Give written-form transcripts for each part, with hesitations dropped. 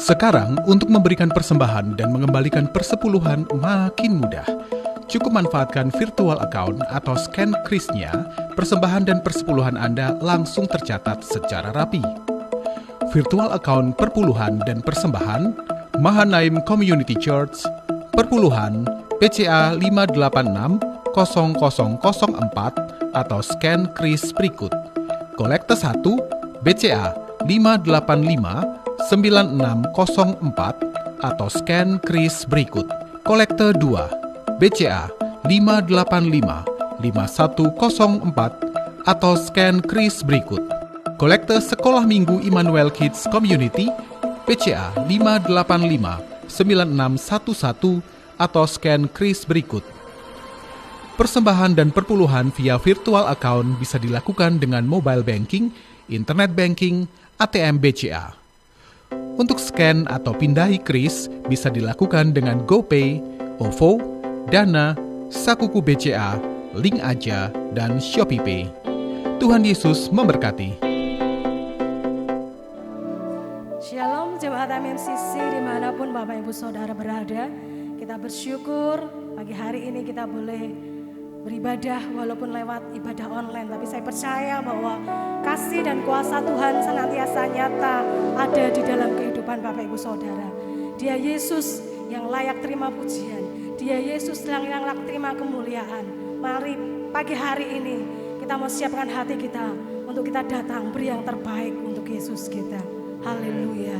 Sekarang, untuk memberikan persembahan dan mengembalikan persepuluhan makin mudah. Cukup manfaatkan virtual account atau scan krisnya, persembahan dan persepuluhan Anda langsung tercatat secara rapi. Virtual account perpuluhan dan persembahan, Mahanaim Community Church, perpuluhan PCA 5860004 atau scan kris berikut. Kolekte 1 BCA 5859604 atau scan kris berikut. Kolekte 2 BCA 5855104 atau scan kris berikut. Kolekte Sekolah Minggu Immanuel Kids Community PCA 5859611 atau scan kris berikut. Persembahan dan perpuluhan via virtual account bisa dilakukan dengan mobile banking, internet banking, ATM BCA. Untuk scan atau pindahi kris bisa dilakukan dengan GoPay, OVO, Dana, Sakuku BCA, Link Aja, dan ShopeePay. Tuhan Yesus memberkati. Shalom Jemaat MMCC dimanapun Bapak Ibu Saudara berada. Kita bersyukur pagi hari ini kita boleh beribadah walaupun lewat ibadah online. Tapi saya percaya bahwa kasih dan kuasa Tuhan senantiasa nyata ada di dalam kehidupan Bapak Ibu Saudara. Dia Yesus yang layak terima pujian. Dia Yesus yang layak terima kemuliaan. Mari pagi hari ini kita mau siapkan hati kita untuk kita datang beri yang terbaik untuk Yesus kita. Haleluya.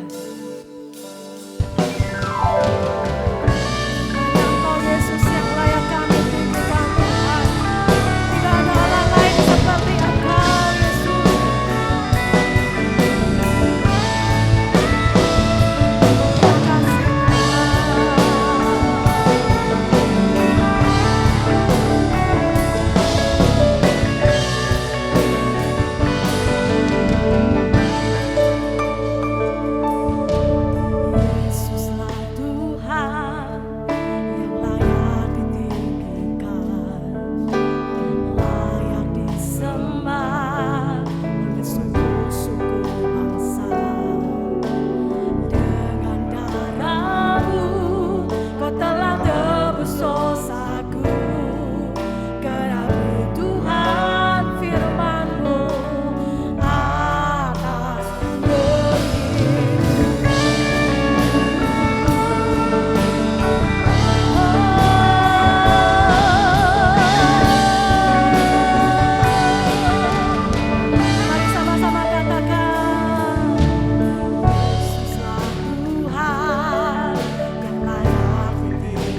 Engkau Yesus yang layak kami tinggikan Tuhan. Tidak ada Allah lain seperti Engkau Yesus. Terima kasih Yesuslah Tuhan yang layak ditinggikan, layak disembah oleh suku-suku bangsa. Dengan darah-Mu Kau telah tebus dosaku, genapi Tuhan firman-Mu atas Mari sama-sama katakan, Yesuslah Tuhan yang layak ditinggikan,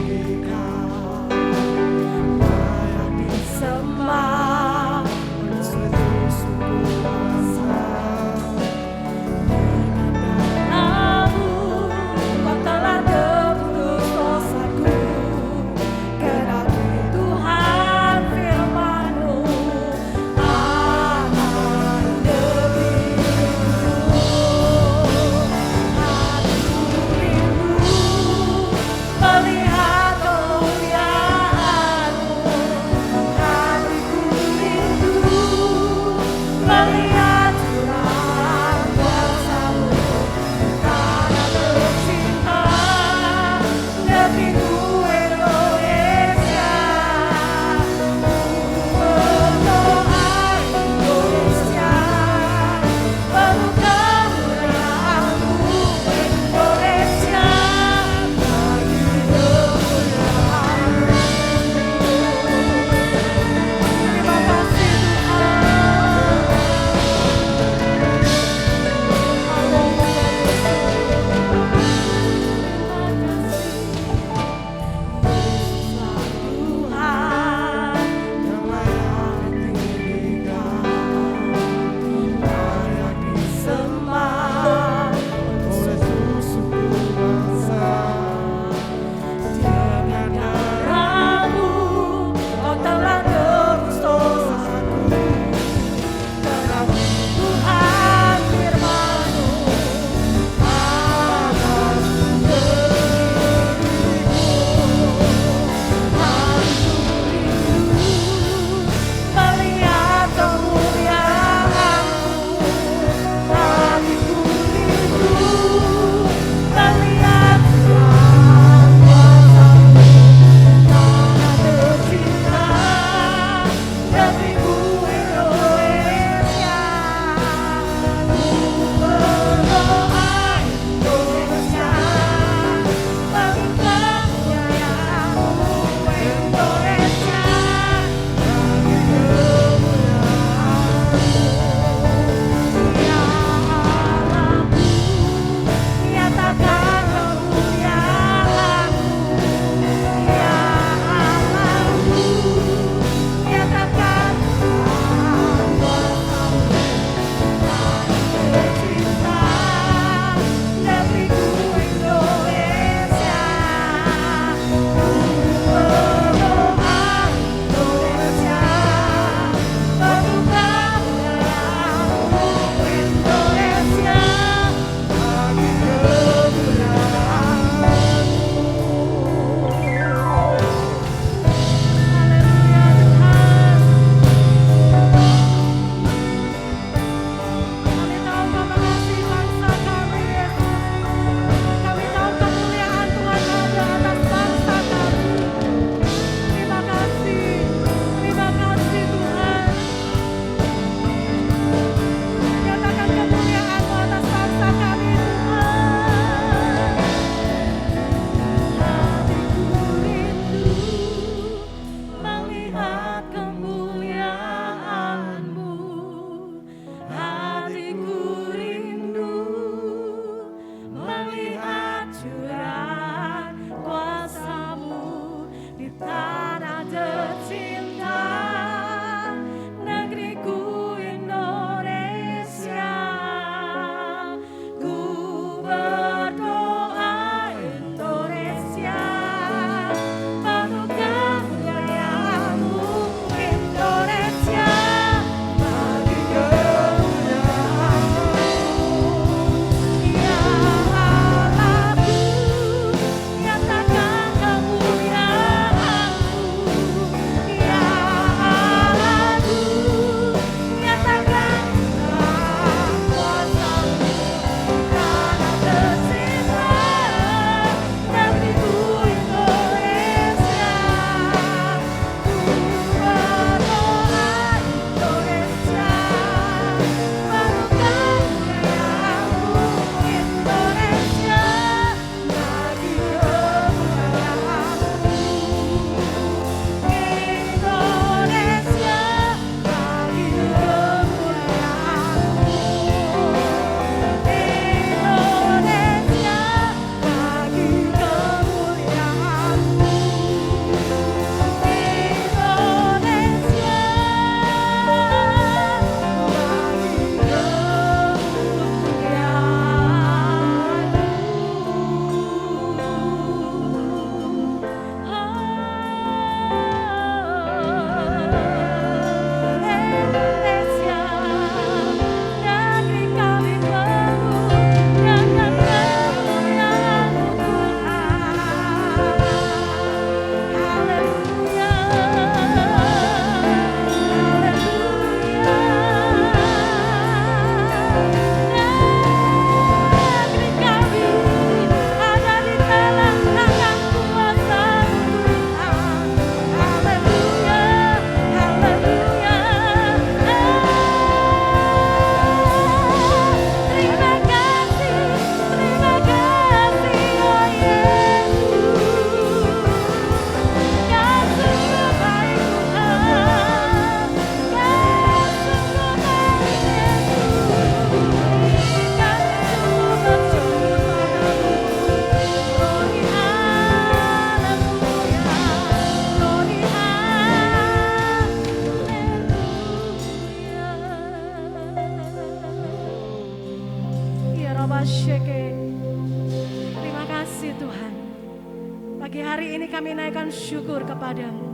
ini kami naikkan syukur kepadamu.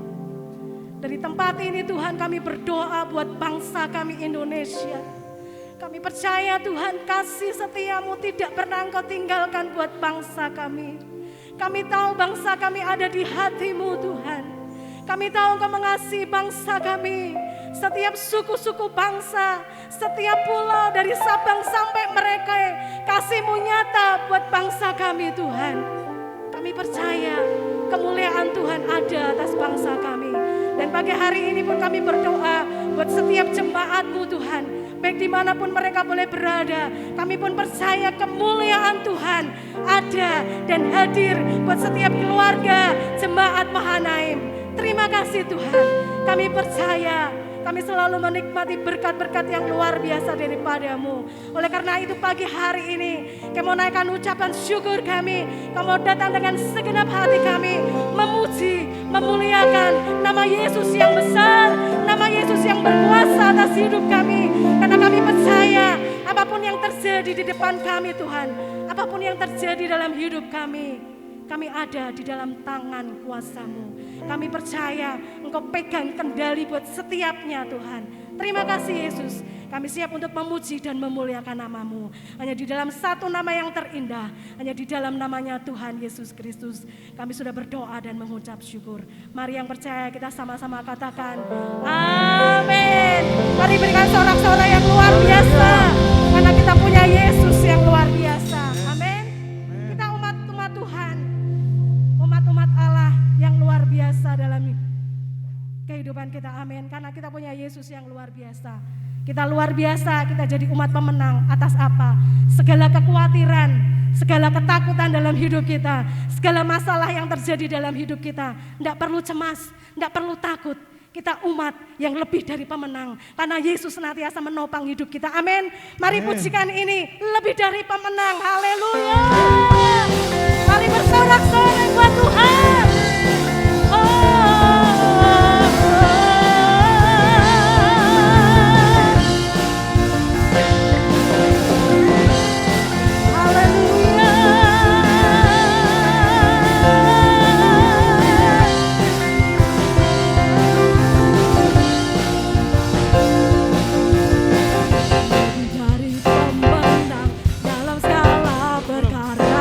Dari tempat ini Tuhan kami berdoa buat bangsa kami Indonesia. Kami percaya Tuhan kasih setiamu tidak pernah Engkau tinggalkan buat bangsa kami. Kami tahu bangsa kami ada di hatimu Tuhan. Kami tahu Engkau mengasihi bangsa kami. Setiap suku-suku bangsa, setiap pulau dari Sabang sampai Merauke, kasih-Mu nyata buat bangsa kami Tuhan. Kami percaya kemuliaan Tuhan ada atas bangsa kami. Dan pagi hari ini pun kami berdoa buat setiap jemaat-Mu Tuhan. Baik dimanapun mereka boleh berada, kami pun percaya kemuliaan Tuhan ada dan hadir buat setiap keluarga jemaat Mahanaim. Terima kasih Tuhan, kami percaya kami selalu menikmati berkat-berkat yang luar biasa daripada-Mu. Oleh karena itu pagi hari ini kami mau naikkan ucapan syukur kami. Kami mau datang dengan segenap hati kami, memuji, memuliakan nama Yesus yang besar, nama Yesus yang berkuasa atas hidup kami. Karena kami percaya apapun yang terjadi di depan kami Tuhan, apapun yang terjadi dalam hidup kami ada di dalam tangan kuasa-Mu. Kami percaya Engkau pegang kendali buat setiapnya Tuhan. Terima kasih Yesus. Kami siap untuk memuji dan memuliakan nama-Mu. Hanya di dalam satu nama yang terindah, hanya di dalam namanya Tuhan Yesus Kristus. Kami sudah berdoa dan mengucap syukur. Mari yang percaya kita sama-sama katakan amin. Mari berikan sorak-sorai yang luar biasa. Karena kita punya Yesus yang luar biasa. Amin. Kita umat-umat Tuhan, umat-umat Allah yang luar biasa dalam kehidupan kita, amin. Karena kita punya Yesus yang luar biasa. Kita luar biasa, kita jadi umat pemenang atas apa? Segala kekhawatiran, segala ketakutan dalam hidup kita, segala masalah yang terjadi dalam hidup kita. Tidak perlu cemas, tidak perlu takut. Kita umat yang lebih dari pemenang. Karena Yesus senantiasa menopang hidup kita, amin. Mari pujikan ini, lebih dari pemenang, haleluya. Mari bersorak-sorai buat Tuhan. Dalam segala perkara,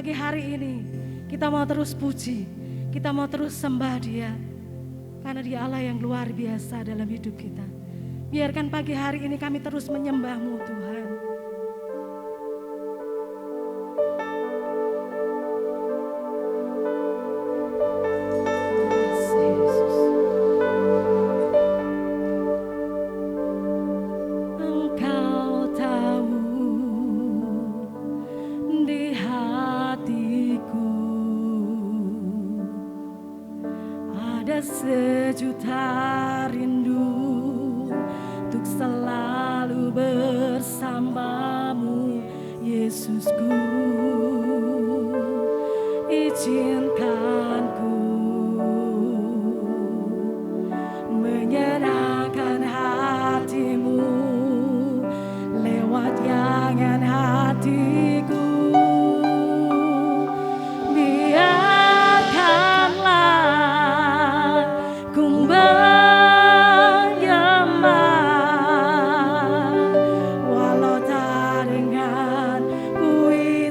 pagi hari ini kita mau terus puji, kita mau terus sembah Dia, karena Dia Allah yang luar biasa dalam hidup kita. Biarkan pagi hari ini kami terus menyembah-Mu Tuhan. Sejuta rindu untuk selalu bersamamu, Yesusku. Izinkan ku menyenangkan hatimu lewat yangan hatiku. Walau tak dengan puisi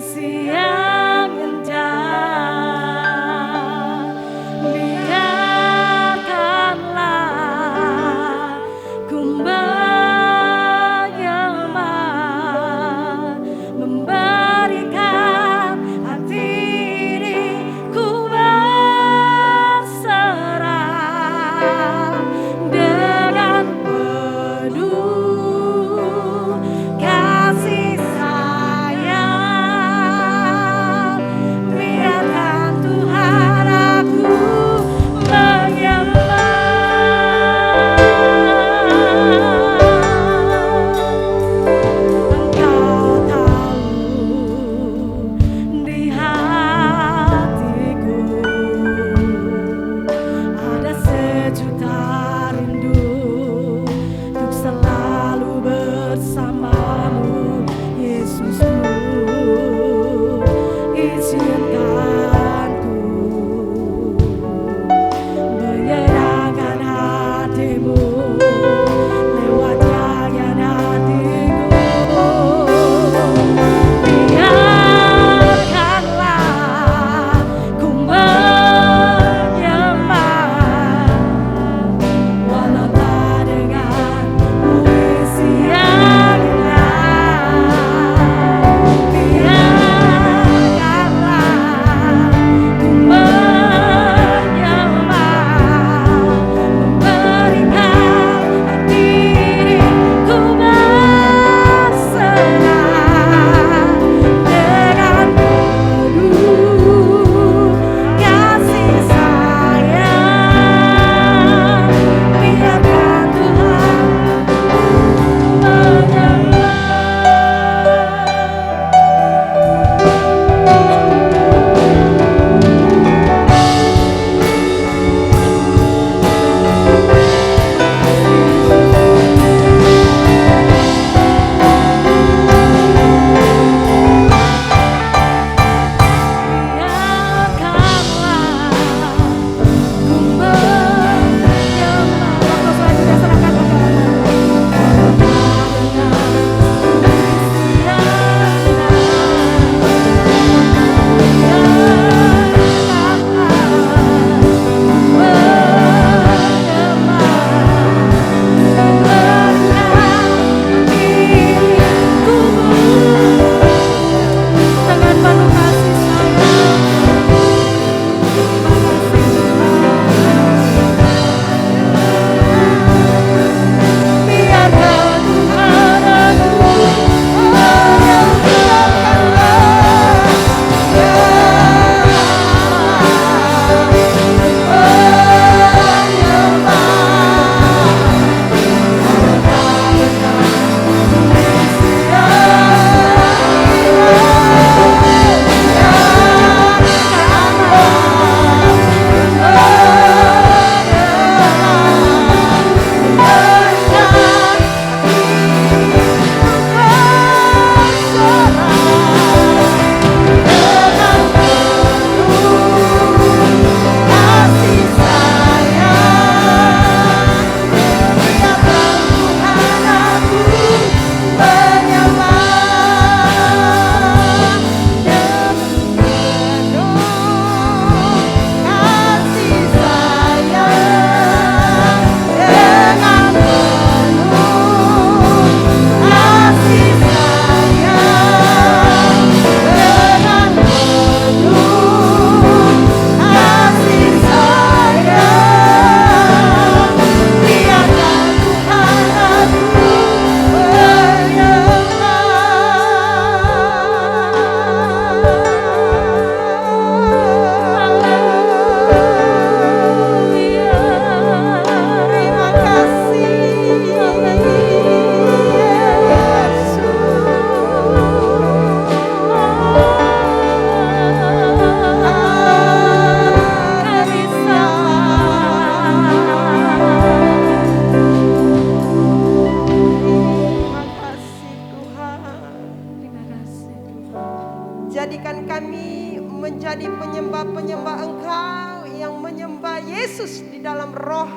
jadikan kami menjadi penyembah-penyembah Engkau yang menyembah Yesus di dalam roh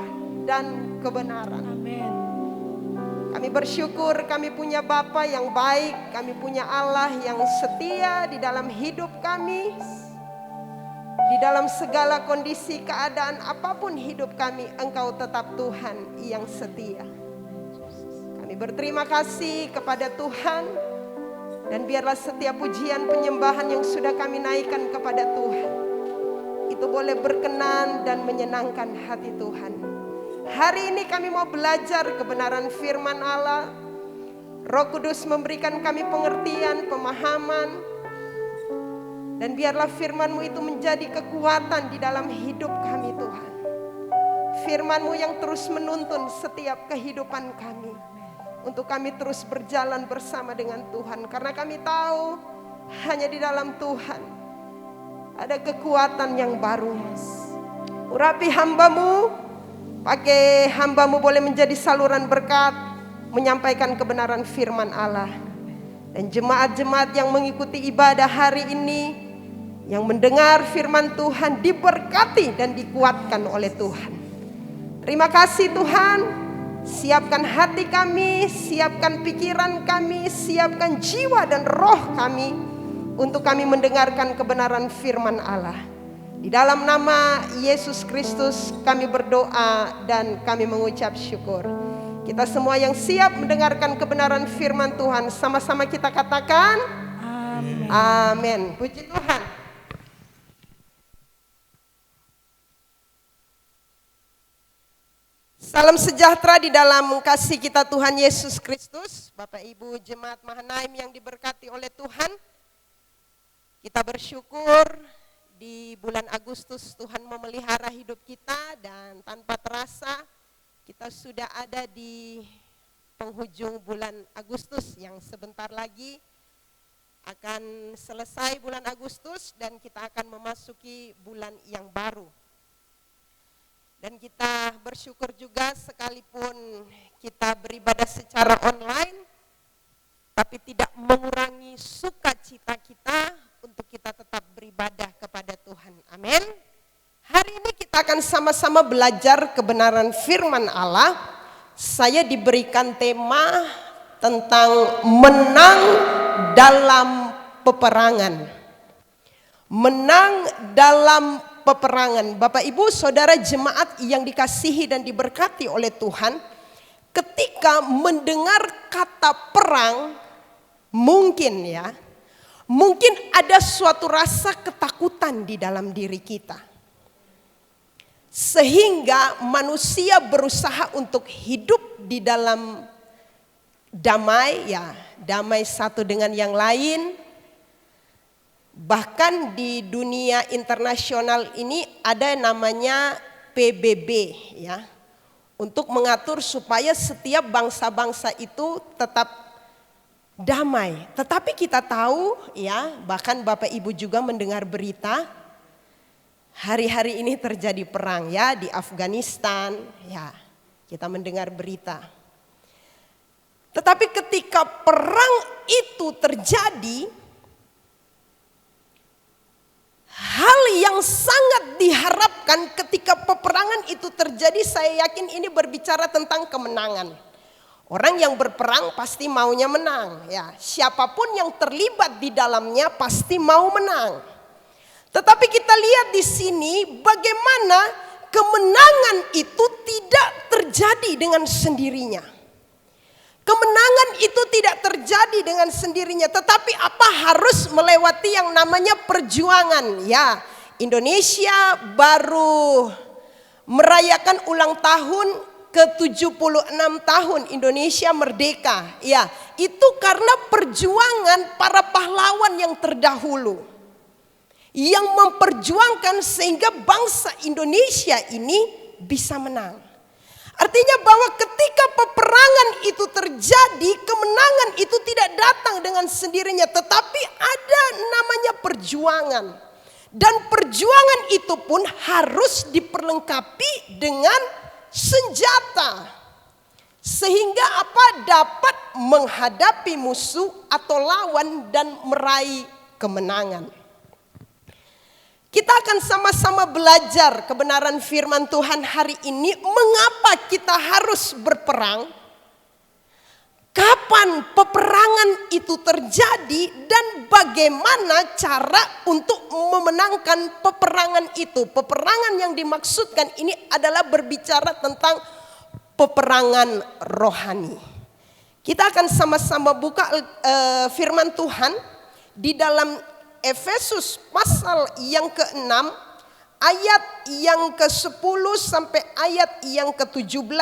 dan kebenaran. Amin. Kami bersyukur kami punya Bapa yang baik, kami punya Allah yang setia di dalam hidup kami. Di dalam segala kondisi keadaan apapun hidup kami, Engkau tetap Tuhan yang setia. Kami berterima kasih kepada Tuhan, dan biarlah setiap pujian penyembahan yang sudah kami naikkan kepada Tuhan, itu boleh berkenan dan menyenangkan hati Tuhan. Hari ini kami mau belajar kebenaran firman Allah. Roh Kudus memberikan kami pengertian, pemahaman, dan biarlah firman-Mu itu menjadi kekuatan di dalam hidup kami Tuhan. Firman-Mu yang terus menuntun setiap kehidupan kami, untuk kami terus berjalan bersama dengan Tuhan. Karena kami tahu hanya di dalam Tuhan ada kekuatan yang baru. Urapi hamba-Mu, pakai hamba-Mu boleh menjadi saluran berkat, menyampaikan kebenaran firman Allah. Dan jemaat-jemaat yang mengikuti ibadah hari ini, yang mendengar firman Tuhan, diberkati dan dikuatkan oleh Tuhan. Terima kasih Tuhan. Siapkan hati kami, siapkan pikiran kami, siapkan jiwa dan roh kami, untuk kami mendengarkan kebenaran firman Allah. Di dalam nama Yesus Kristus kami berdoa dan kami mengucap syukur. Kita semua yang siap mendengarkan kebenaran firman Tuhan, sama-sama kita katakan Amin. amin. Puji Tuhan. Salam sejahtera di dalam kasih kita Tuhan Yesus Kristus. Bapak Ibu Jemaat Mahanaim yang diberkati oleh Tuhan, kita bersyukur di bulan Agustus Tuhan memelihara hidup kita, dan tanpa terasa kita sudah ada di penghujung bulan Agustus yang sebentar lagi akan selesai bulan Agustus, dan kita akan memasuki bulan yang baru. Dan kita bersyukur juga sekalipun kita beribadah secara online, tapi tidak mengurangi sukacita kita untuk kita tetap beribadah kepada Tuhan. Amin. Hari ini kita akan sama-sama belajar kebenaran firman Allah. Saya diberikan tema tentang menang dalam peperangan. Menang dalam peperangan. Bapak Ibu Saudara jemaat yang dikasihi dan diberkati oleh Tuhan, ketika mendengar kata perang, mungkin ada suatu rasa ketakutan di dalam diri kita, sehingga manusia berusaha untuk hidup di dalam damai, damai satu dengan yang lain. Bahkan di dunia internasional ini ada namanya PBB, untuk mengatur supaya setiap bangsa-bangsa itu tetap damai. Tetapi kita tahu, bahkan Bapak Ibu juga mendengar berita, hari-hari ini terjadi perang di Afghanistan, kita mendengar berita. Tetapi ketika perang itu terjadi, hal yang sangat diharapkan ketika peperangan itu terjadi, saya yakin ini berbicara tentang kemenangan. Orang yang berperang pasti maunya menang, siapapun yang terlibat di dalamnya pasti mau menang. Tetapi kita lihat di sini bagaimana kemenangan itu tidak terjadi dengan sendirinya. Kemenangan itu tidak terjadi dengan sendirinya, tetapi harus melewati yang namanya perjuangan. Indonesia baru merayakan ulang tahun ke-76 tahun Indonesia merdeka. Itu karena perjuangan para pahlawan yang terdahulu, yang memperjuangkan sehingga bangsa Indonesia ini bisa menang. Artinya bahwa ketika peperangan itu terjadi, kemenangan itu tidak datang dengan sendirinya, tetapi ada namanya perjuangan. Dan perjuangan itu pun harus diperlengkapi dengan senjata. Sehingga dapat menghadapi musuh atau lawan dan meraih kemenangan. Kita akan sama-sama belajar kebenaran firman Tuhan hari ini. Mengapa kita harus berperang? Kapan peperangan itu terjadi dan bagaimana cara untuk memenangkan peperangan itu? Peperangan yang dimaksudkan ini adalah berbicara tentang peperangan rohani. Kita akan sama-sama buka firman Tuhan di dalam Efesus pasal yang ke-6 ayat yang ke-10 sampai ayat yang ke-17.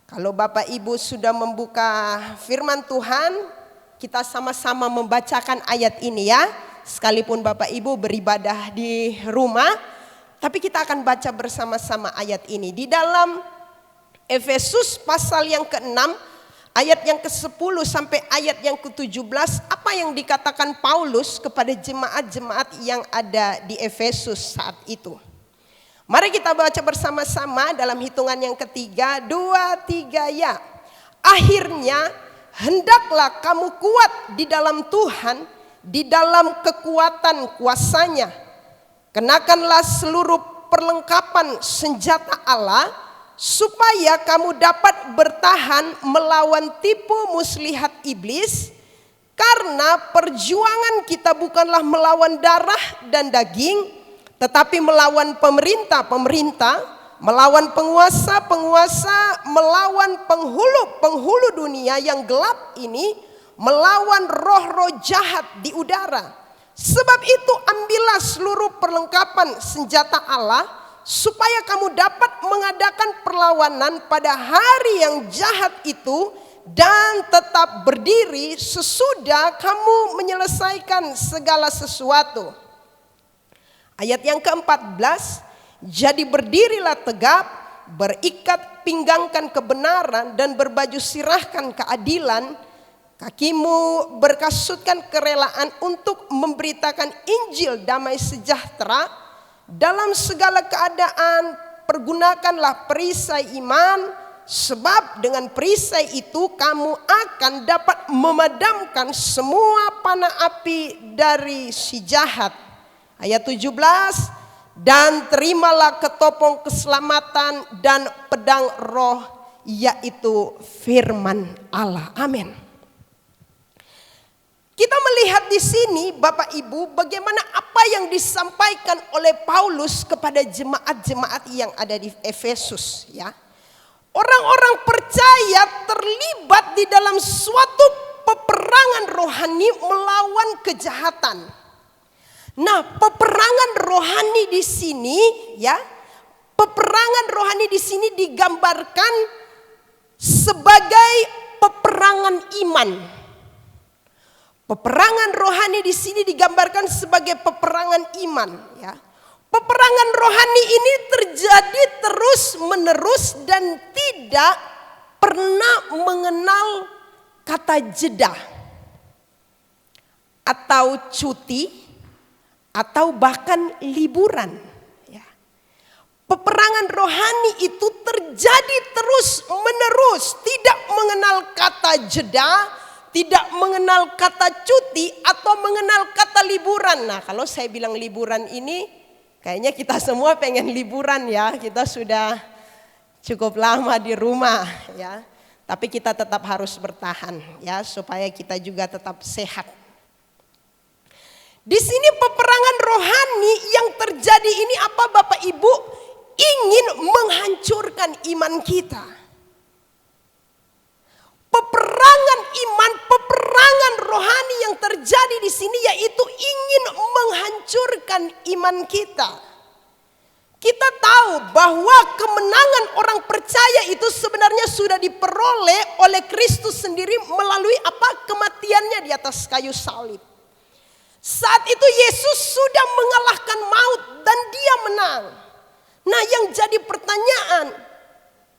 Kalau Bapak Ibu sudah membuka firman Tuhan, kita sama-sama membacakan ayat ini ya. Sekalipun Bapak Ibu beribadah di rumah, tapi kita akan baca bersama-sama ayat ini. Di dalam Efesus pasal yang ke-6 ayat yang ke-10 sampai ayat yang ke-17, apa yang dikatakan Paulus kepada jemaat-jemaat yang ada di Efesus saat itu. Mari kita baca bersama-sama dalam hitungan yang ketiga, 2, 3 ya. Akhirnya hendaklah kamu kuat di dalam Tuhan, di dalam kekuatan kuasanya. Kenakanlah seluruh perlengkapan senjata Allah, supaya kamu dapat bertahan melawan tipu muslihat iblis. Karena perjuangan kita bukanlah melawan darah dan daging, tetapi melawan pemerintah-pemerintah, melawan penguasa-penguasa, melawan penghulu-penghulu dunia yang gelap ini, melawan roh-roh jahat di udara. Sebab itu ambillah seluruh perlengkapan senjata Allah, supaya kamu dapat mengadakan perlawanan pada hari yang jahat itu dan tetap berdiri sesudah kamu menyelesaikan segala sesuatu. Ayat yang ke-14, jadi berdirilah tegap, berikat pinggangkan kebenaran dan berbaju sirahkan keadilan, kakimu berkasutkan kerelaan untuk memberitakan Injil damai sejahtera. Dalam segala keadaan pergunakanlah perisai iman, sebab dengan perisai itu kamu akan dapat memadamkan semua panah api dari si jahat. Ayat 17, dan terimalah ketopong keselamatan dan pedang roh, yaitu firman Allah. Amin. Kita melihat di sini Bapak Ibu bagaimana apa yang disampaikan oleh Paulus kepada jemaat-jemaat yang ada di Efesus ya. Orang-orang percaya terlibat di dalam suatu peperangan rohani melawan kejahatan. Nah, peperangan rohani di sini ya, peperangan rohani di sini digambarkan sebagai peperangan iman. Peperangan rohani di sini digambarkan sebagai peperangan iman ya. Peperangan rohani ini terjadi terus-menerus dan tidak pernah mengenal kata jeda atau cuti atau bahkan liburan ya. Peperangan rohani itu terjadi terus-menerus, tidak mengenal kata jeda, tidak mengenal kata cuti atau mengenal kata liburan. Nah, kalau saya bilang liburan ini kayaknya kita semua pengen liburan ya. Kita sudah cukup lama di rumah ya. Tapi kita tetap harus bertahan ya supaya kita juga tetap sehat. Di sini peperangan rohani yang terjadi ini apa Bapak Ibu? Ingin menghancurkan iman kita. Peperangan iman, peperangan rohani yang terjadi di sini yaitu ingin menghancurkan iman kita. Kita tahu bahwa kemenangan orang percaya itu sebenarnya sudah diperoleh oleh Kristus sendiri melalui apa? Kematiannya di atas kayu salib. Saat itu Yesus sudah mengalahkan maut dan dia menang. Nah, yang jadi pertanyaan,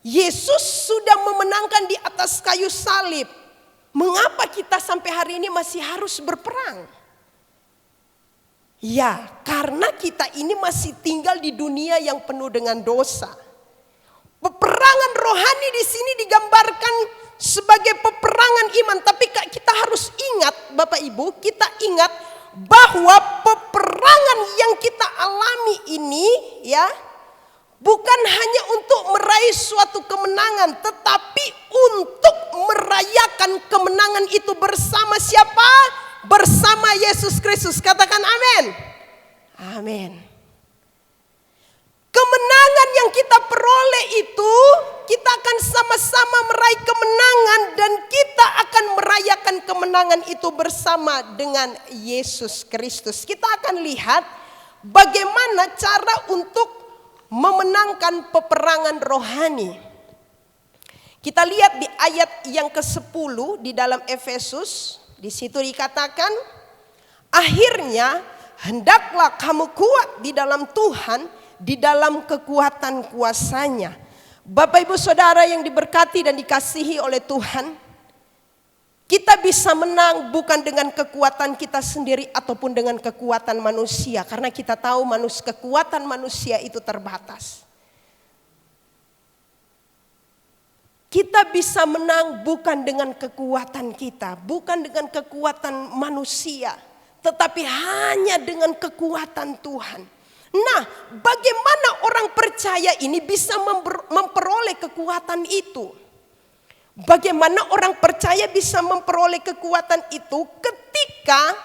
Yesus sudah memenangkan di atas kayu salib. Mengapa kita sampai hari ini masih harus berperang? Ya, karena kita ini masih tinggal di dunia yang penuh dengan dosa. Peperangan rohani di sini digambarkan sebagai peperangan iman. Tapi kita harus ingat, Bapak Ibu, kita ingat bahwa peperangan yang kita ya. Bukan hanya untuk meraih suatu kemenangan, tetapi untuk merayakan kemenangan itu bersama siapa? Bersama Yesus Kristus. Katakan amin. Amin. Kemenangan yang kita peroleh itu, kita akan sama-sama meraih kemenangan dan kita akan merayakan kemenangan itu bersama dengan Yesus Kristus. Kita akan lihat bagaimana cara untuk memenangkan peperangan rohani. Kita lihat di ayat yang ke-10 di dalam Efesus, di situ dikatakan, akhirnya hendaklah kamu kuat di dalam Tuhan, di dalam kekuatan kuasa-Nya. Bapak Ibu Saudara yang diberkati dan dikasihi oleh Tuhan, kita bisa menang bukan dengan kekuatan kita sendiri ataupun dengan kekuatan manusia. Karena kita tahu kekuatan manusia itu terbatas. Kita bisa menang bukan dengan kekuatan kita, bukan dengan kekuatan manusia, tetapi hanya dengan kekuatan Tuhan. Nah, bagaimana orang percaya ini bisa memperoleh kekuatan itu? Bagaimana orang percaya bisa memperoleh kekuatan itu ketika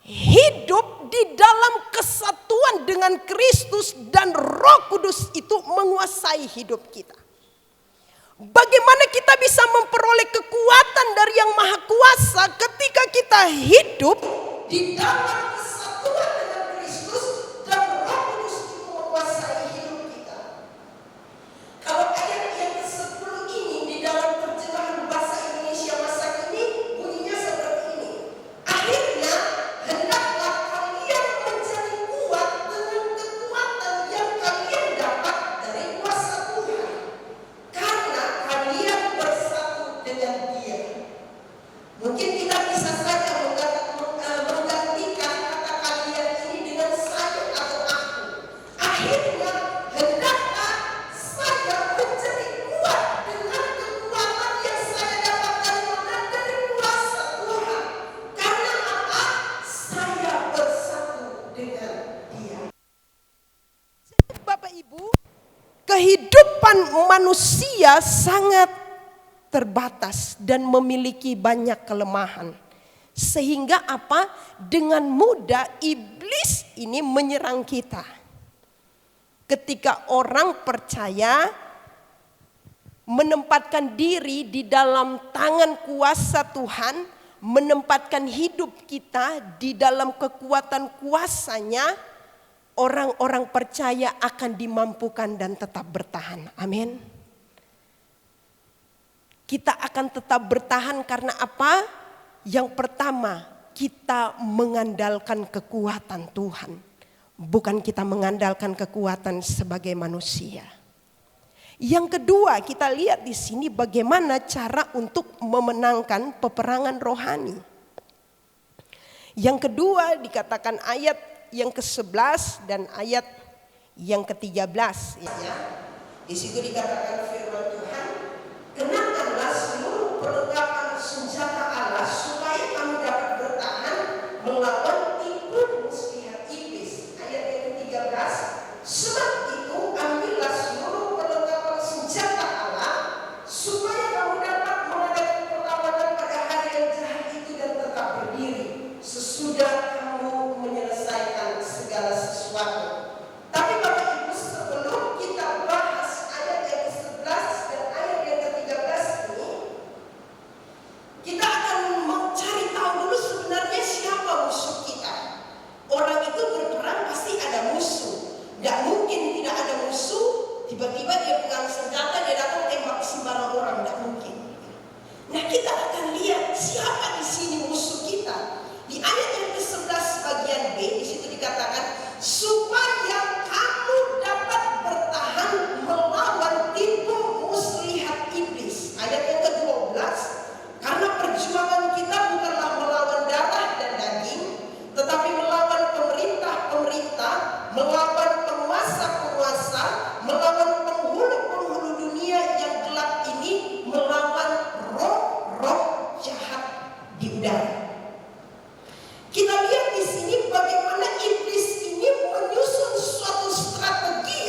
hidup di dalam kesatuan dengan Kristus dan Roh Kudus itu menguasai hidup kita. Bagaimana kita bisa memperoleh kekuatan dari Yang Maha Kuasa ketika kita hidup di dalam kesatuan dengan Kristus dan Roh Kudus itu menguasai hidup kita. Kalau ayat yang ke-10 ini di dalam terjemahan bahasa Indonesia masa kini bunyinya seperti ini. Akhirnya hendaklah kalian menjadi kuat dengan kekuatan yang kalian dapat dari kuasa Tuhan, karena kalian bersatu dengan Dia. Mungkin kita bisa saja menggantikan kata kalian ini dengan saya atau aku. Akhirnya hendaklah saya menjadi kuat dengan kekuatan yang saya dapatkan dari kuasa Tuhan. Karena apa? Saya bersatu dengan Dia. Jadi Bapak Ibu, kehidupan manusia sangat terbatas dan memiliki banyak kelemahan. Sehingga apa? Dengan mudah iblis ini menyerang kita. Ketika orang percaya menempatkan diri di dalam tangan kuasa Tuhan, menempatkan hidup kita di dalam kekuatan kuasa-Nya, orang-orang percaya akan dimampukan dan tetap bertahan. Amin. Kita akan tetap bertahan karena apa? Yang pertama, kita mengandalkan kekuatan Tuhan. Bukan kita mengandalkan kekuatan sebagai manusia. Yang kedua, kita lihat di sini bagaimana cara untuk memenangkan peperangan rohani. Yang kedua dikatakan ayat yang ke-11 dan ayat yang ke-13. Ya. Di situ dikatakan firman Tuhan, kenakanlah seluruh perlengkapan senjata Allah supaya kamu dapat bertahan melawan tipu muslihat iblis. Ayat yang ke-13, sebab itu ambillah seluruh perlengkapan senjata Allah supaya kamu dapat menghadapi perlawanan pada hari yang jahat itu dan tetap berdiri sesudah kamu menyelesaikan segala sesuatu. Tapi Bapak Ibu, sebelum kita bahas ayat yang ke-11 dan ayat yang ke-13 ini, kita akan mencari tahu dulu sebenarnya siapa musuh kita. Orang itu berperang pasti ada musuh. Tidak mungkin tidak ada musuh, tiba-tiba dia pegang senjata, dia datang tembak sembarang orang. Tidak mungkin. Nah, kita akan lihat siapa di sini musuh kita. Di ayat yang ke-11 bagian B, di situ dikatakan, supaya kamu dapat bertahan melawan tipu muslihat iblis. Ayat yang ke-12, karena perjuangan kita bukanlah melawan darah dan daging, tetapi melawan pemerintah-pemerintah, melawan penguasa-penguasa, melawan penghulu-penghulu dunia yang gelap ini, melawan roh-roh jahat di udara. Kita lihat di sini bagaimana iblis ini menyusun suatu strategi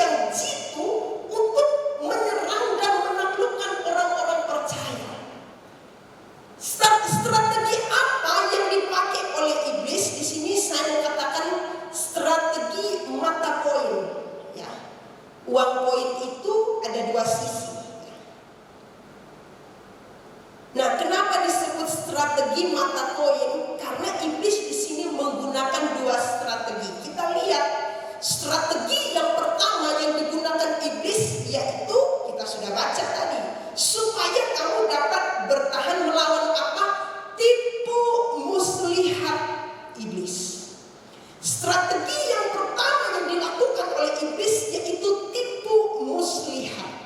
Strategi yang pertama yang dilakukan oleh iblis yaitu tipu muslihat.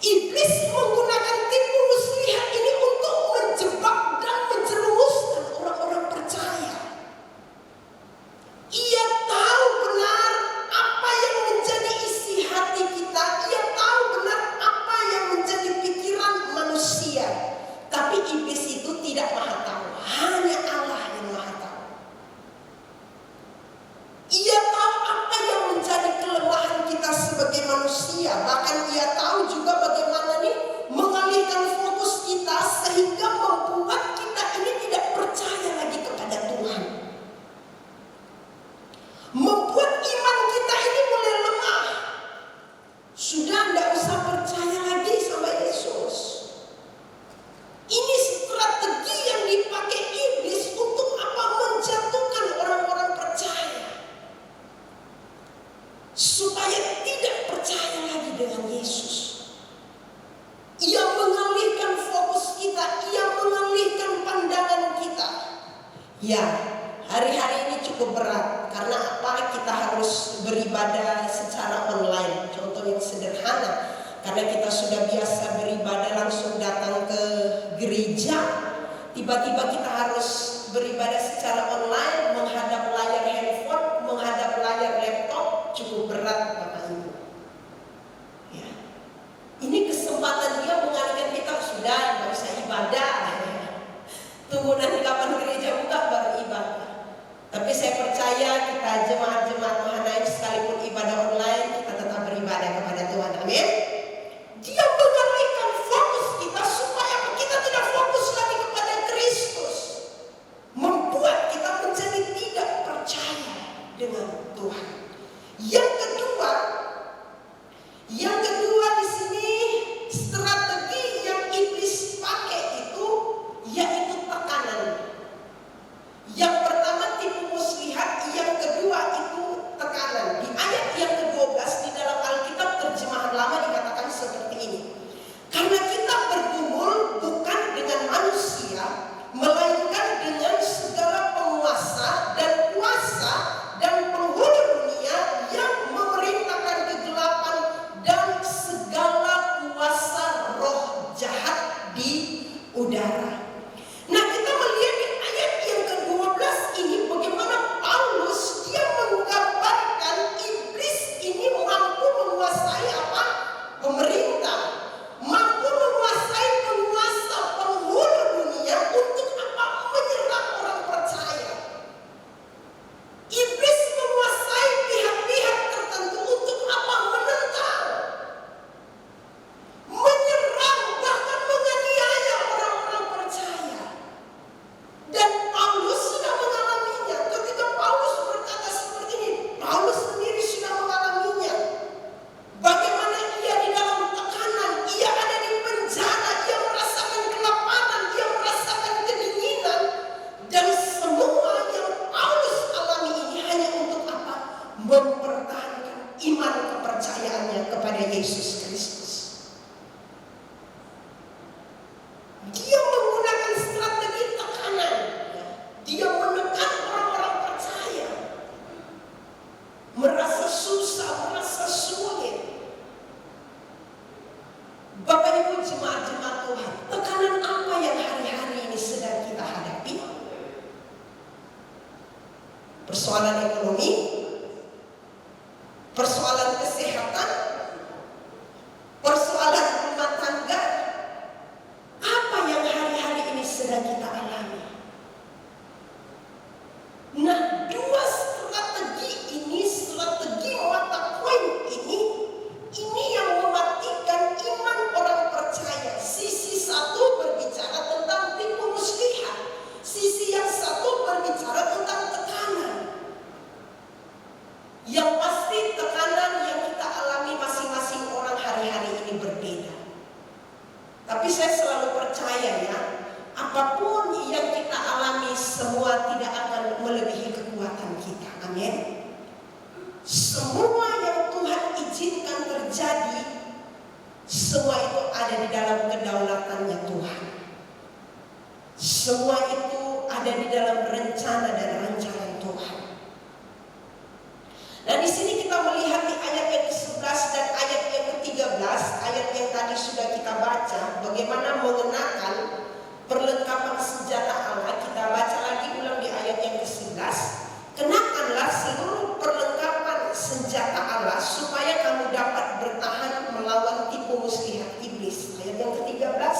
Iblis menggunakan tipu muslihat ini untuk menjebak dan menjerumuskan orang-orang percaya. Ia tahu benar apa yang menjadi isi hati kita. Ia tahu benar apa yang menjadi pikiran manusia. Tapi iblis itu tidak maha tahu. Hanya Allah yang maha tahu. Ia tahu apa yang menjadi kelemahan kita sebagai manusia. Bahkan ia tahu juga bagaimana nih mengalihkan fokus kita sehingga membuat kita ini tidak percaya lagi kepada Tuhan. Membuat iman kita ini mulai lemah. Sudah tidak usah percaya lagi sama Yesus. Ini strategi yang dipakai iblis untuk apa? Menjatuhkan orang-orang percaya. Supaya tidak percaya lagi dengan Yesus. Ia mengalihkan fokus kita. Ia mengalihkan pandangan kita. Ya, hari-hari ini cukup berat. Karena apa? Kita harus beribadah secara online. Contoh yang sederhana. Karena kita sudah biasa beribadah langsung datang ke gereja. Tiba-tiba kita harus beribadah secara online, menghadap layar handphone, menghadap layar laptop. Cukup berat Bapak Ibu. Ya. Ini kesempatan dia mengalihkan kita. Sudah, nggak usah ibadah. Tunggu nanti kapan gereja buka baru ibadah. Tapi saya percaya kita jemaat-jemaat Mahanaim sekalipun ibadah online, kita tetap beribadah kepada Tuhan. Amin. Dia mengalihkan fokus kita supaya kita tidak fokus lagi kepada Kristus. Membuat kita menjadi tidak percaya dengan Tuhan. Yang kedua di sini strategi yang iblis pakai itu yaitu tekanan. Yang pertama tipu muslihat, yang kedua itu tekanan. Di ayat yang ke-12 di dalam Alkitab terjemahan lama dikatakan seperti ini. Karena kita bergumul bukan dengan manusia, melainkan dengan segala penguasa dan kuasa dan penghulu dunia yang memerintahkan kegelapan dan segala kuasa roh jahat di udara. Nah, kita melihat di ayat yang ke-12 ini bagaimana Paulus dia menggambarkan iblis ini mampu menguasai apa? Pemerintah, mampu menguasai penguasa penghulu dunia untuk apa? Menyerang orang percaya. Iblis menguasai pihak-pihak tertentu untuk apa? Menentang, menyerang, bahkan menganiaya orang-orang percaya. Dan Paulus sudah mengalaminya. Ketika Paulus berkata seperti ini, Paulus sendiri sudah mengalaminya. Bagaimana ia di dalam tekanan, ia ada di penjara, ia merasakan kelaparan, ia merasakan kedinginan. Dan semua yang Paulus alami ini hanya untuk apa? Mempertahankan iman kepercayaannya kepada Yesus Kristus. Dia menggunakan strategi tekanan. Dia menekan orang-orang percaya. Merasa susah, merasa sulit. Bapak Ibu jemaat-jemaat Tuhan, tekanan apa yang hari-hari ini sedang kita hadapi? Persoalan ekonomi, persoalan kesehatan, persoalan rumah tangga. Apa yang hari-hari ini sedang kita alami? Nah, dua strategi ini, strategi mata koin ini yang mematikan iman orang percaya. Sisi satu berbicara tentang tipu muslihat, sisi yang satu berbicara tentang tekanan. Yang pasti tekanan yang kita alami masing-masing orang hari-hari ini berbeda. Tapi saya selalu percaya ya, apapun yang kita alami semua tidak akan melebihi kekuatan kita. Amin. Semua yang Tuhan izinkan terjadi, semua itu ada di dalam kedaulatannya Tuhan. Semua itu ada di dalam rencana dan rancangan Tuhan. Nah, di sini kita melihat di ayat yang ke-11 dan ayat yang ke-13, ayat yang tadi sudah kita baca, bagaimana mengenakan perlengkapan senjata Allah. Kita baca lagi ulang di ayat yang ke-11. Kenakanlah seluruh perlengkapan senjata Allah supaya kamu dapat bertahan melawan tipu muslihat iblis. Ayat yang ke-13.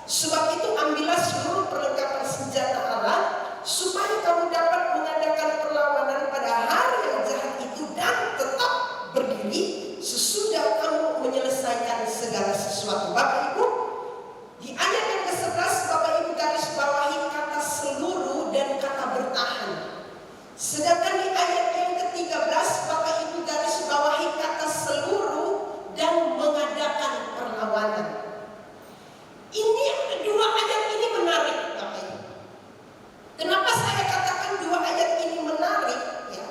Sebab itu ambillah seluruh perlengkapan senjata Allah supaya kamu dapat mengadakan perlawanan pada hari yang jahat itu dan tetap berdiri sesudah kamu menyelesaikan segala sesuatu. Bapak Ibu, di ayat yang ke-11 Bapak Ibu garis bawahi kata seluruh dan kata bertahan. Sedangkan di ayat yang ke-13 Bapak Ibu garis bawahi kata seluruh dan mengadakan perlawanan. Ini dua ayat ini menarik, Bapak Ibu. Kenapa saya katakan dua ayat ini menarik? Ya.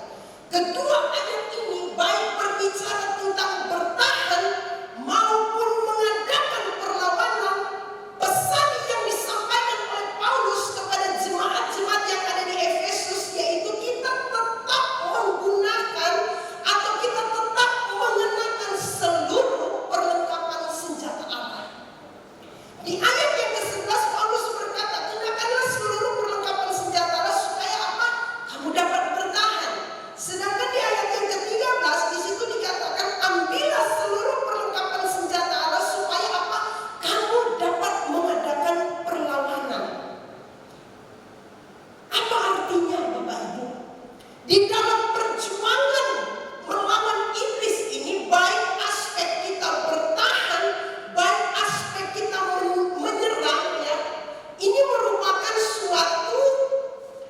Kedua ayat ini baik berbicara tentang bertahan maupun mengadakan perlawanan. Pesan yang disampaikan oleh Paulus kepada jemaat-jemaat yang ada di Efesus, yaitu kita tetap menggunakan atau kita tetap mengenakan seluruh perlengkapan senjata Allah. Di ayat yang ke-11 Paulus berkata, kenakanlah seluruh perlengkapan senjata Allah supaya apa? Kamu dapat bertahan. Sedangkan di ayat yang ke-13 di situ dikatakan, ambillah seluruh perlengkapan senjata Allah supaya apa? Kamu dapat mengadakan perlawanan. Apa artinya, Bapak Ibu? Di dalam perjuangan melawan iblis ini, baik aspek kita bertahan, baik aspek kita menyerang, ya, ini merupakan suatu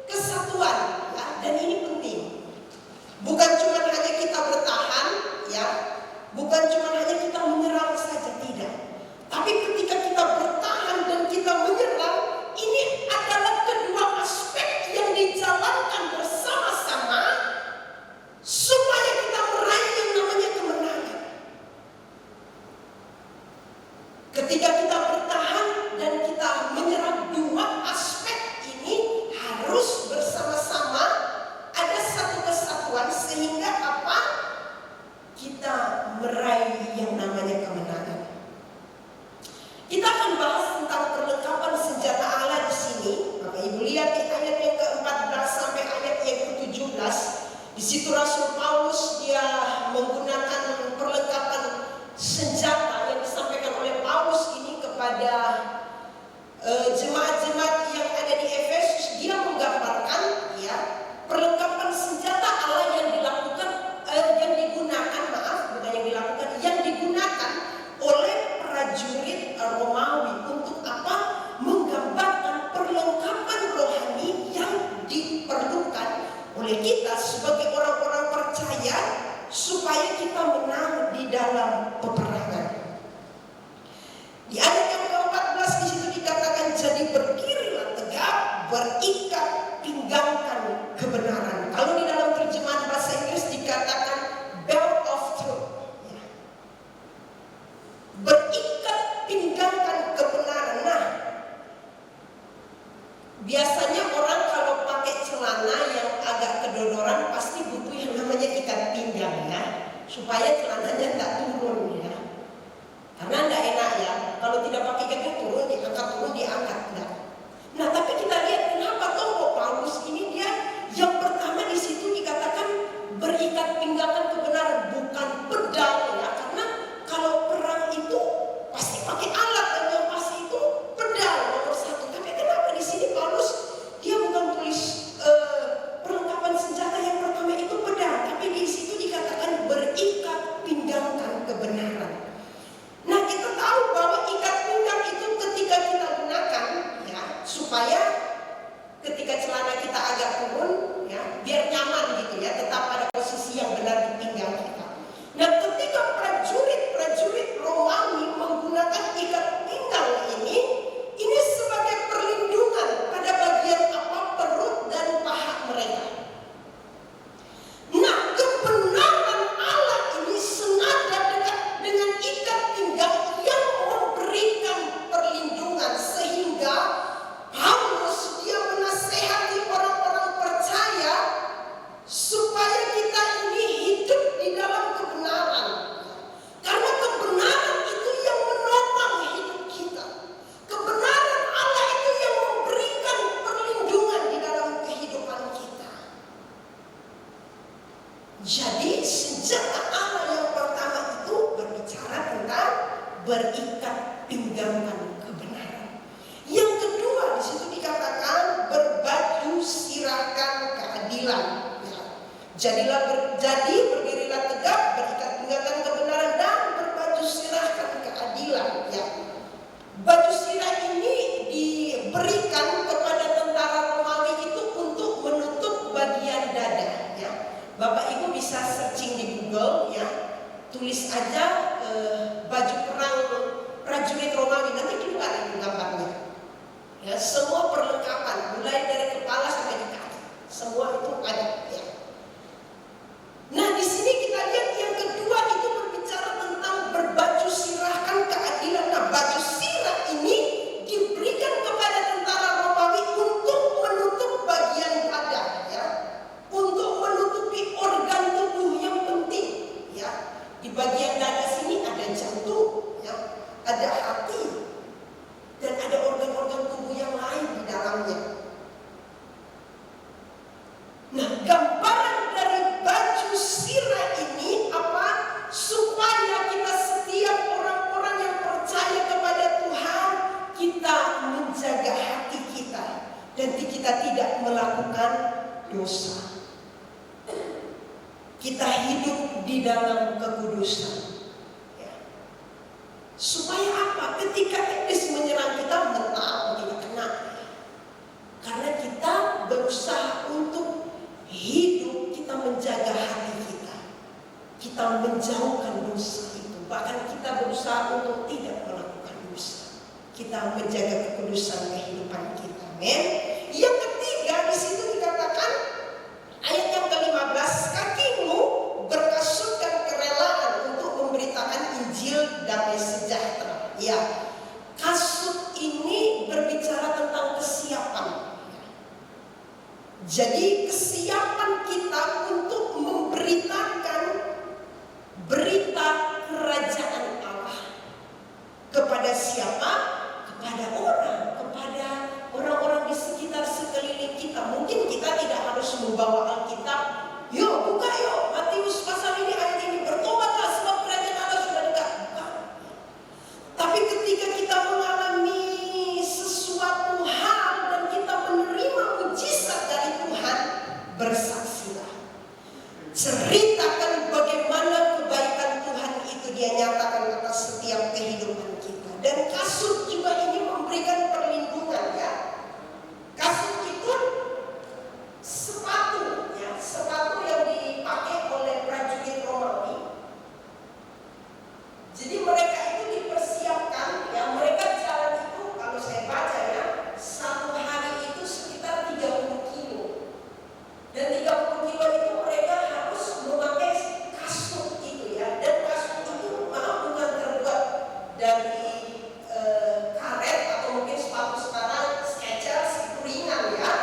kesatuan, ya, dan ini penting. Bukan cuma hanya kita bertahan, ya, bukan cuma hanya kita menyerang saja, tidak. Tapi ketika kita bertahan dan kita menyerang, ini adalah kedua aspek yang dijalankan bersama-sama supaya kita meraih yang namanya kemenangan. Ketika kita bertahan dan kita menyerang, dua aspek ini harus bersama-sama, ada satu kesatuan sehingga apa? Kita meraih yang namanya kemenangan. Kita akan bahas tentang perlengkapan senjata Allah di sini. Bapak Ibu lihat di ayat yang ke-14 sampai ayat yang ke-17. Di situ Rasul Paulus dia menggunakan perlengkapan senjata yang disampaikan oleh Paulus ini kepada jemaat-jemaat yang ada di Efesus. Dia menggambarkan, ya, perlengkapan senjata Allah yang digunakan oleh prajurit Romawi untuk apa? Menggambarkan perlengkapan rohani yang diperlukan oleh kita sebagai orang-orang percaya supaya kita menang di dalam peperangan. Di ayat yang ke-14 di situ dikatakan, jadi berdirilah tegak, berikat pinggangkan kebenaran. Kalau di dalam terjemahan bahasa Inggris dikatakan belt of truth. Ya. Berikat pinggangkan kebenaran. Nah, biasanya orang kalau pakai celana yang agak kedodoran pasti butuh yang namanya ikat pinggang, ya, supaya celananya tidak turun, ya. Karena tidak enak, ya, kalau tidak pakai ikat turun, diangkat. Nah. Nah, tapi kita lihat kenapa toh Paulus ini dia yang pertama di situ dikatakan berikat pinggangkan kebenaran, bukan pedang, ya, karena kalau perang itu pasti pakai alat dan yang pasti itu pedang nomor satu. Tapi kenapa di sini Paulus dia bukan tulis perlengkapan senjata yang pertama itu pedang, tapi di situ dikatakan berikat pinggangkan kebenaran. Nah, kita tahu bahwa ikat pinggang itu ketika kita gunakan Jadi senjata Allah yang pertama itu berbicara tentang berikat pinggangkan kebenaran. Yang kedua di situ dikatakan berbaju sirahkan keadilan. Ya. Jadi berdirilah tegak, berikat pinggangkan kebenaran dan berbaju sirahkan keadilan. Ya. Baju sirah ini diberikan kepada tentara Romawi itu untuk menutup bagian dada. Ya. Bapak Ibu bisa searching di Google, ya, tulis aja baju perang prajurit Romawi, nanti keluar itu gambarnya. Ya, semua perlengkapan, mulai dari kepala sampai di kaki, semua itu ada. Ya. Nah di sini kita lihat yang kedua itu berbicara tentang berbaju sirahkan keadilan. Nah baju sirah ini diberikan kepada tentara Romawi untuk menutup bagian dada, ya, untuk menutupi organ tubuh yang penting. Ya, di bagian dada sini ada jantung, ya, ada hati, dan ada organ-organ tubuh yang lain di dalamnya. Nah, gambaran dari baju sirah ini apa? Supaya kita setiap orang-orang yang percaya kepada Tuhan, kita menjaga hati kita dan kita tidak melakukan dosa. Kita hidup di dalam kekudusan. Ya. Supaya apa? Ketika iblis menyerang kita, mental kita kena. Karena kita berusaha untuk hidup, kita menjaga hati kita. Kita menjauhkan dosa itu. Bahkan kita berusaha untuk tidak melakukan dosa. Kita menjaga kekudusan kehidupan kita. Amin. Yang ketiga di situ dikatakan ayat yang ke-15, kakimu berkasutkan kerelaan untuk memberitakan Injil damai sejahtera. Ya, kasut ini berbicara tentang kesiapan. Jadi kesiapan kita untuk memberitakan berita kerajaan Allah kepada siapa? Kepada orang-orang di sekitar sekeliling kita. Mungkin kita tidak harus membawa Alkitab. Yuk buka yuk Matius pasal ini, ayat ini, bertobatlah sebab kerajaan Allah sudah dekat. Bukan. Tapi ketika kita mengalami sesuatu hal dan kita menerima mujizat dari Tuhan, bersaksilah. Ceritakan bagaimana kebaikan Tuhan itu dia nyatakan atas setiap kehidupan kita. Dan kasut juga ini memberikan perlindungan, ya. Kasut itu sepatu, ya, sepatu yang dipakai oleh prajurit Romawi. Jadi mereka itu dipersiapkan, ya, mereka jalan itu kalau saya baca, ya, satu hari itu sekitar 30 kilo. Dan 30 kilo itu mereka harus memakai kasut itu, ya. Dan kasut itu malah bukan terbuat dari karet atau mungkin sepatu sekarang Skechers itu ringan, ya,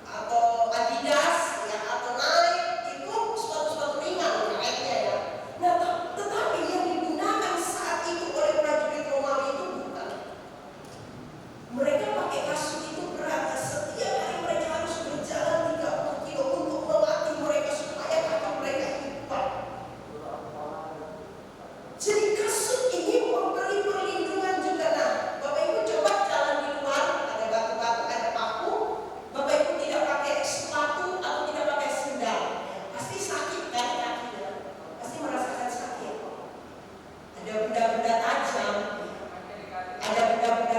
atau Adidas, ya, atau Nike, itu sepatu-sepatu ringan kayaknya, ya. Nah, tetapi yang digunakan saat itu oleh prajurit Romawi itu bukan. Mereka pakai kasut itu berat. Setiap hari mereka harus berjalan 30 kilo untuk melatih mereka supaya kaki mereka itu kuat. Jadi kasut ini memberi perlindungan juga. Nah, Bapak Ibu coba jalan di luar, ada batu-batu, ada paku. Bapak Ibu tidak pakai sepatu atau tidak pakai sendal, pasti sakit kan kakinya, pasti merasakan sakit. Ada benda-benda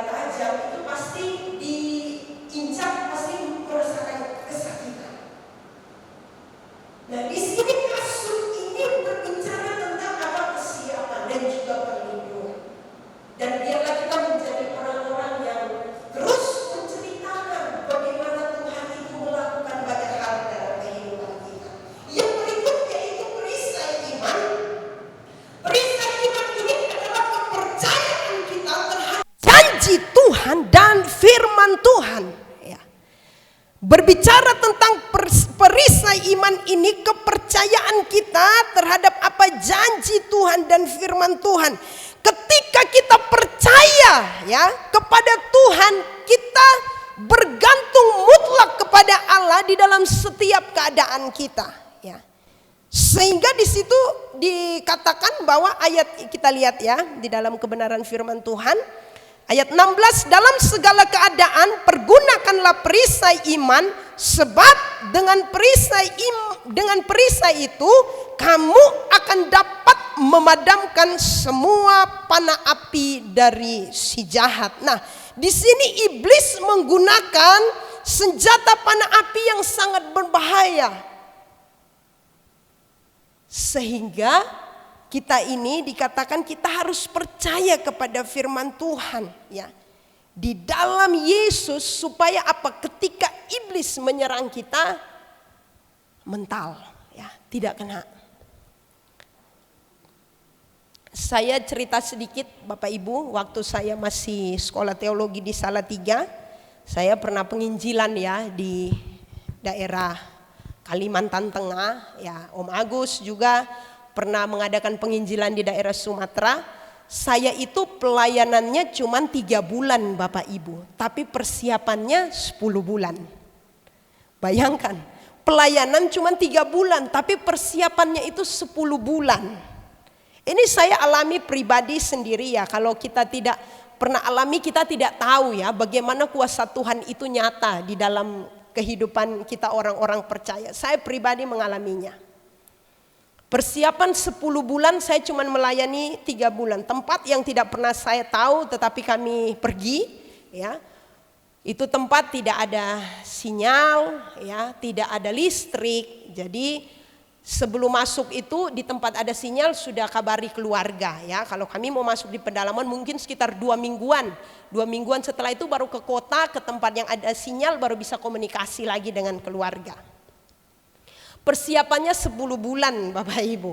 tajam, itu pasti diinjak, pasti merasakan kesakitan. Nah, di sini kasut ini berbicara tentang apa? Kesiapan dan juga perlindungan. Dan biarlah kita menjadi orang-orang yang terus menceritakan bagaimana Tuhan itu melakukan banyak hal dalam kehidupan kita. Yang berikutnya itu perisai iman. Perisai iman ini adalah kepercayaan kita terhadap janji Tuhan dan firman Tuhan. Ya. Berbicara tentang perisai iman ini, kepercayaan kita terhadap apa janji Tuhan dan firman Tuhan. Ketika kita percaya, ya, kepada Tuhan, kita bergantung mutlak kepada Allah di dalam setiap keadaan kita, ya. Sehingga di situ dikatakan bahwa ayat, kita lihat ya di dalam kebenaran firman Tuhan. Ayat 16, dalam segala keadaan pergunakanlah perisai iman, sebab dengan perisai itu kamu akan dapat memadamkan semua panah api dari si jahat. Nah, di sini iblis menggunakan senjata panah api yang sangat berbahaya. Sehingga kita ini dikatakan kita harus percaya kepada firman Tuhan ya. Di dalam Yesus supaya apa? Ketika iblis menyerang kita mental ya, tidak kena. Saya cerita sedikit Bapak Ibu, waktu saya masih sekolah teologi di Salatiga, saya pernah penginjilan ya di daerah Kalimantan Tengah ya. Om Agus juga pernah mengadakan penginjilan di daerah Sumatera. Saya itu pelayanannya cuma 3 bulan Bapak Ibu, tapi persiapannya 10 bulan. Bayangkan, pelayanan cuma 3 bulan, tapi persiapannya itu 10 bulan. Ini saya alami pribadi sendiri ya. Kalau kita tidak pernah alami, kita tidak tahu ya bagaimana kuasa Tuhan itu nyata di dalam kehidupan kita orang-orang percaya. Saya pribadi mengalaminya. Persiapan 10 bulan, saya cuma melayani 3 bulan. Tempat yang tidak pernah saya tahu tetapi kami pergi ya. Itu tempat tidak ada sinyal ya, tidak ada listrik. Jadi sebelum masuk itu di tempat ada sinyal sudah kabari keluarga ya. Kalau kami mau masuk di pedalaman mungkin sekitar 2 mingguan. 2 mingguan setelah itu baru ke kota, ke tempat yang ada sinyal, baru bisa komunikasi lagi dengan keluarga. Persiapannya 10 bulan Bapak Ibu,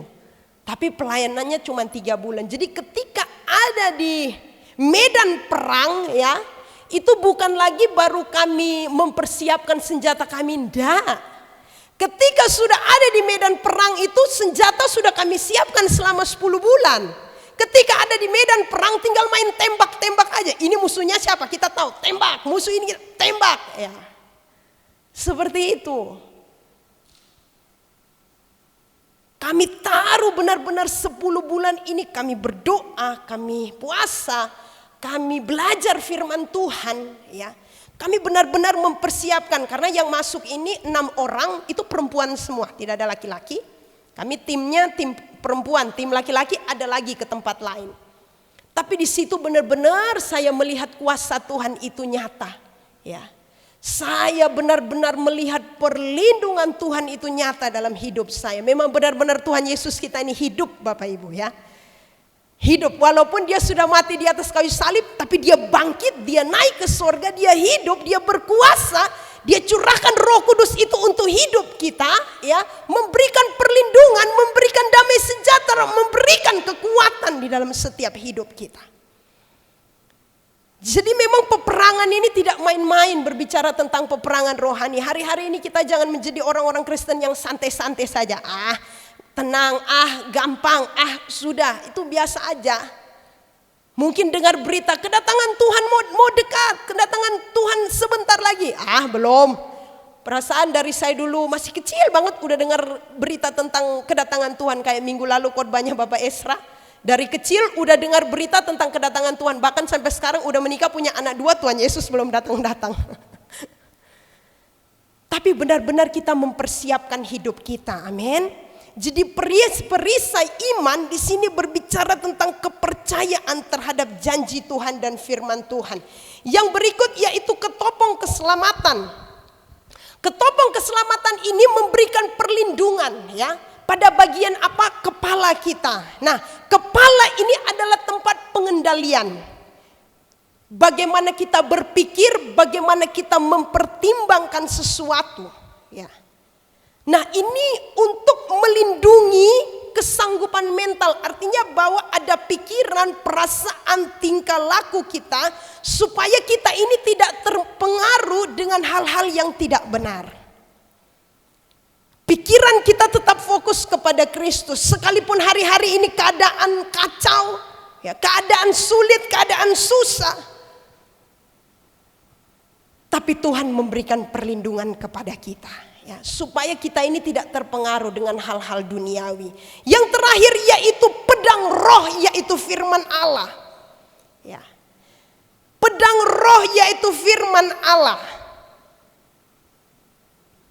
tapi pelayanannya cuma 3 bulan. Jadi ketika ada di medan perang ya, itu bukan lagi baru kami mempersiapkan senjata kami, enggak. Ketika sudah ada di medan perang itu senjata sudah kami siapkan selama 10 bulan. Ketika ada di medan perang tinggal main tembak-tembak aja. Ini musuhnya siapa? Kita tahu, tembak. Musuh ini tembak ya. Seperti itu. Kami taruh benar-benar 10 bulan ini kami berdoa, kami puasa, kami belajar firman Tuhan ya. Kami benar-benar mempersiapkan karena yang masuk ini 6 orang itu perempuan semua, tidak ada laki-laki. Kami timnya tim perempuan, tim laki-laki ada lagi ke tempat lain. Tapi di situ benar-benar saya melihat kuasa Tuhan itu nyata ya. Saya benar-benar melihat perlindungan Tuhan itu nyata dalam hidup saya. Memang benar-benar Tuhan Yesus kita ini hidup Bapak Ibu ya. Hidup walaupun dia sudah mati di atas kayu salib, tapi dia bangkit, dia naik ke surga, dia hidup, dia berkuasa, dia curahkan Roh Kudus itu untuk hidup kita ya, memberikan perlindungan, memberikan damai sejahtera, memberikan kekuatan di dalam setiap hidup kita. Jadi memang peperangan ini tidak main-main, berbicara tentang peperangan rohani. Hari-hari ini kita jangan menjadi orang-orang Kristen yang santai-santai saja. Tenang, gampang, sudah, itu biasa aja. Mungkin dengar berita kedatangan Tuhan mau dekat, kedatangan Tuhan sebentar lagi. Belum. Perasaan dari saya dulu masih kecil banget udah dengar berita tentang kedatangan Tuhan. Kayak minggu lalu khotbahnya Bapak Esra. Dari kecil udah dengar berita tentang kedatangan Tuhan. Bahkan sampai sekarang udah menikah punya anak 2, Tuhan Yesus belum datang-datang. Tapi benar-benar kita mempersiapkan hidup kita. Amin. Jadi perisai iman di sini berbicara tentang kepercayaan terhadap janji Tuhan dan firman Tuhan. Yang berikut yaitu ketopong keselamatan. Ketopong keselamatan ini memberikan perlindungan ya. Pada bagian apa? Kepala kita. Nah, kepala ini adalah tempat pengendalian. Bagaimana kita berpikir, bagaimana kita mempertimbangkan sesuatu. Ya. Nah, ini untuk melindungi kesanggupan mental. Artinya bahwa ada pikiran, perasaan, tingkah laku kita. Supaya kita ini tidak terpengaruh dengan hal-hal yang tidak benar. Pikiran kita tetap fokus kepada Kristus. Sekalipun hari-hari ini keadaan kacau, ya, keadaan sulit, keadaan susah. Tapi Tuhan memberikan perlindungan kepada kita. Ya, supaya kita ini tidak terpengaruh dengan hal-hal duniawi. Yang terakhir yaitu pedang roh, yaitu firman Allah. Ya. Pedang roh yaitu firman Allah.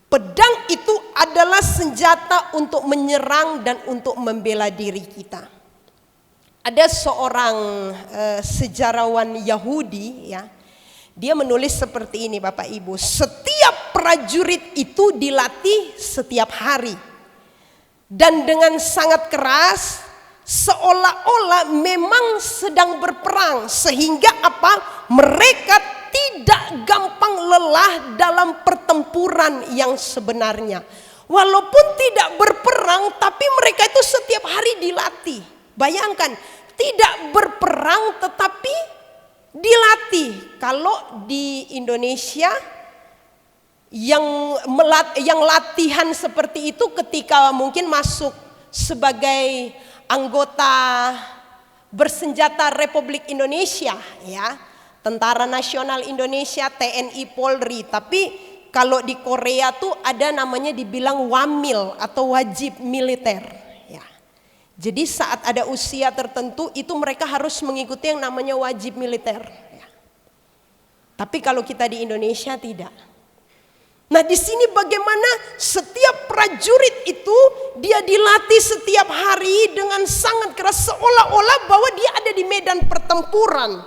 Pedang itu adalah senjata untuk menyerang dan untuk membela diri kita. Ada seorang sejarawan Yahudi, ya, dia menulis seperti ini Bapak Ibu. Setiap prajurit itu dilatih setiap hari. Dan dengan sangat keras, seolah-olah memang sedang berperang. Sehingga apa? Mereka tidak gampang lelah dalam pertempuran yang sebenarnya. Walaupun tidak berperang, tapi mereka itu setiap hari dilatih. Bayangkan, tidak berperang tetapi dilatih. Kalau di Indonesia yang latihan seperti itu ketika mungkin masuk sebagai anggota bersenjata Republik Indonesia, ya, Tentara Nasional Indonesia, TNI, Polri. Tapi kalau di Korea tuh ada namanya dibilang wamil atau wajib militer. Jadi saat ada usia tertentu itu mereka harus mengikuti yang namanya wajib militer. Ya. Tapi kalau kita di Indonesia tidak. Nah di sini bagaimana setiap prajurit itu dia dilatih setiap hari dengan sangat keras seolah-olah bahwa dia ada di medan pertempuran.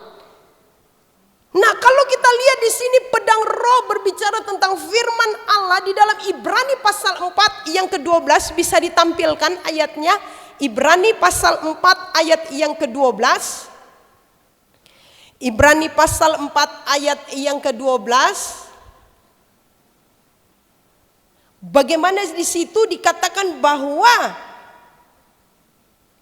Nah kalau kita lihat di sini pedang roh berbicara tentang firman Allah di dalam Ibrani pasal 4 yang ke-12 bisa ditampilkan ayatnya. Ibrani pasal 4 ayat yang ke-12. Ibrani pasal 4 ayat yang ke-12. Bagaimana di situ dikatakan bahwa,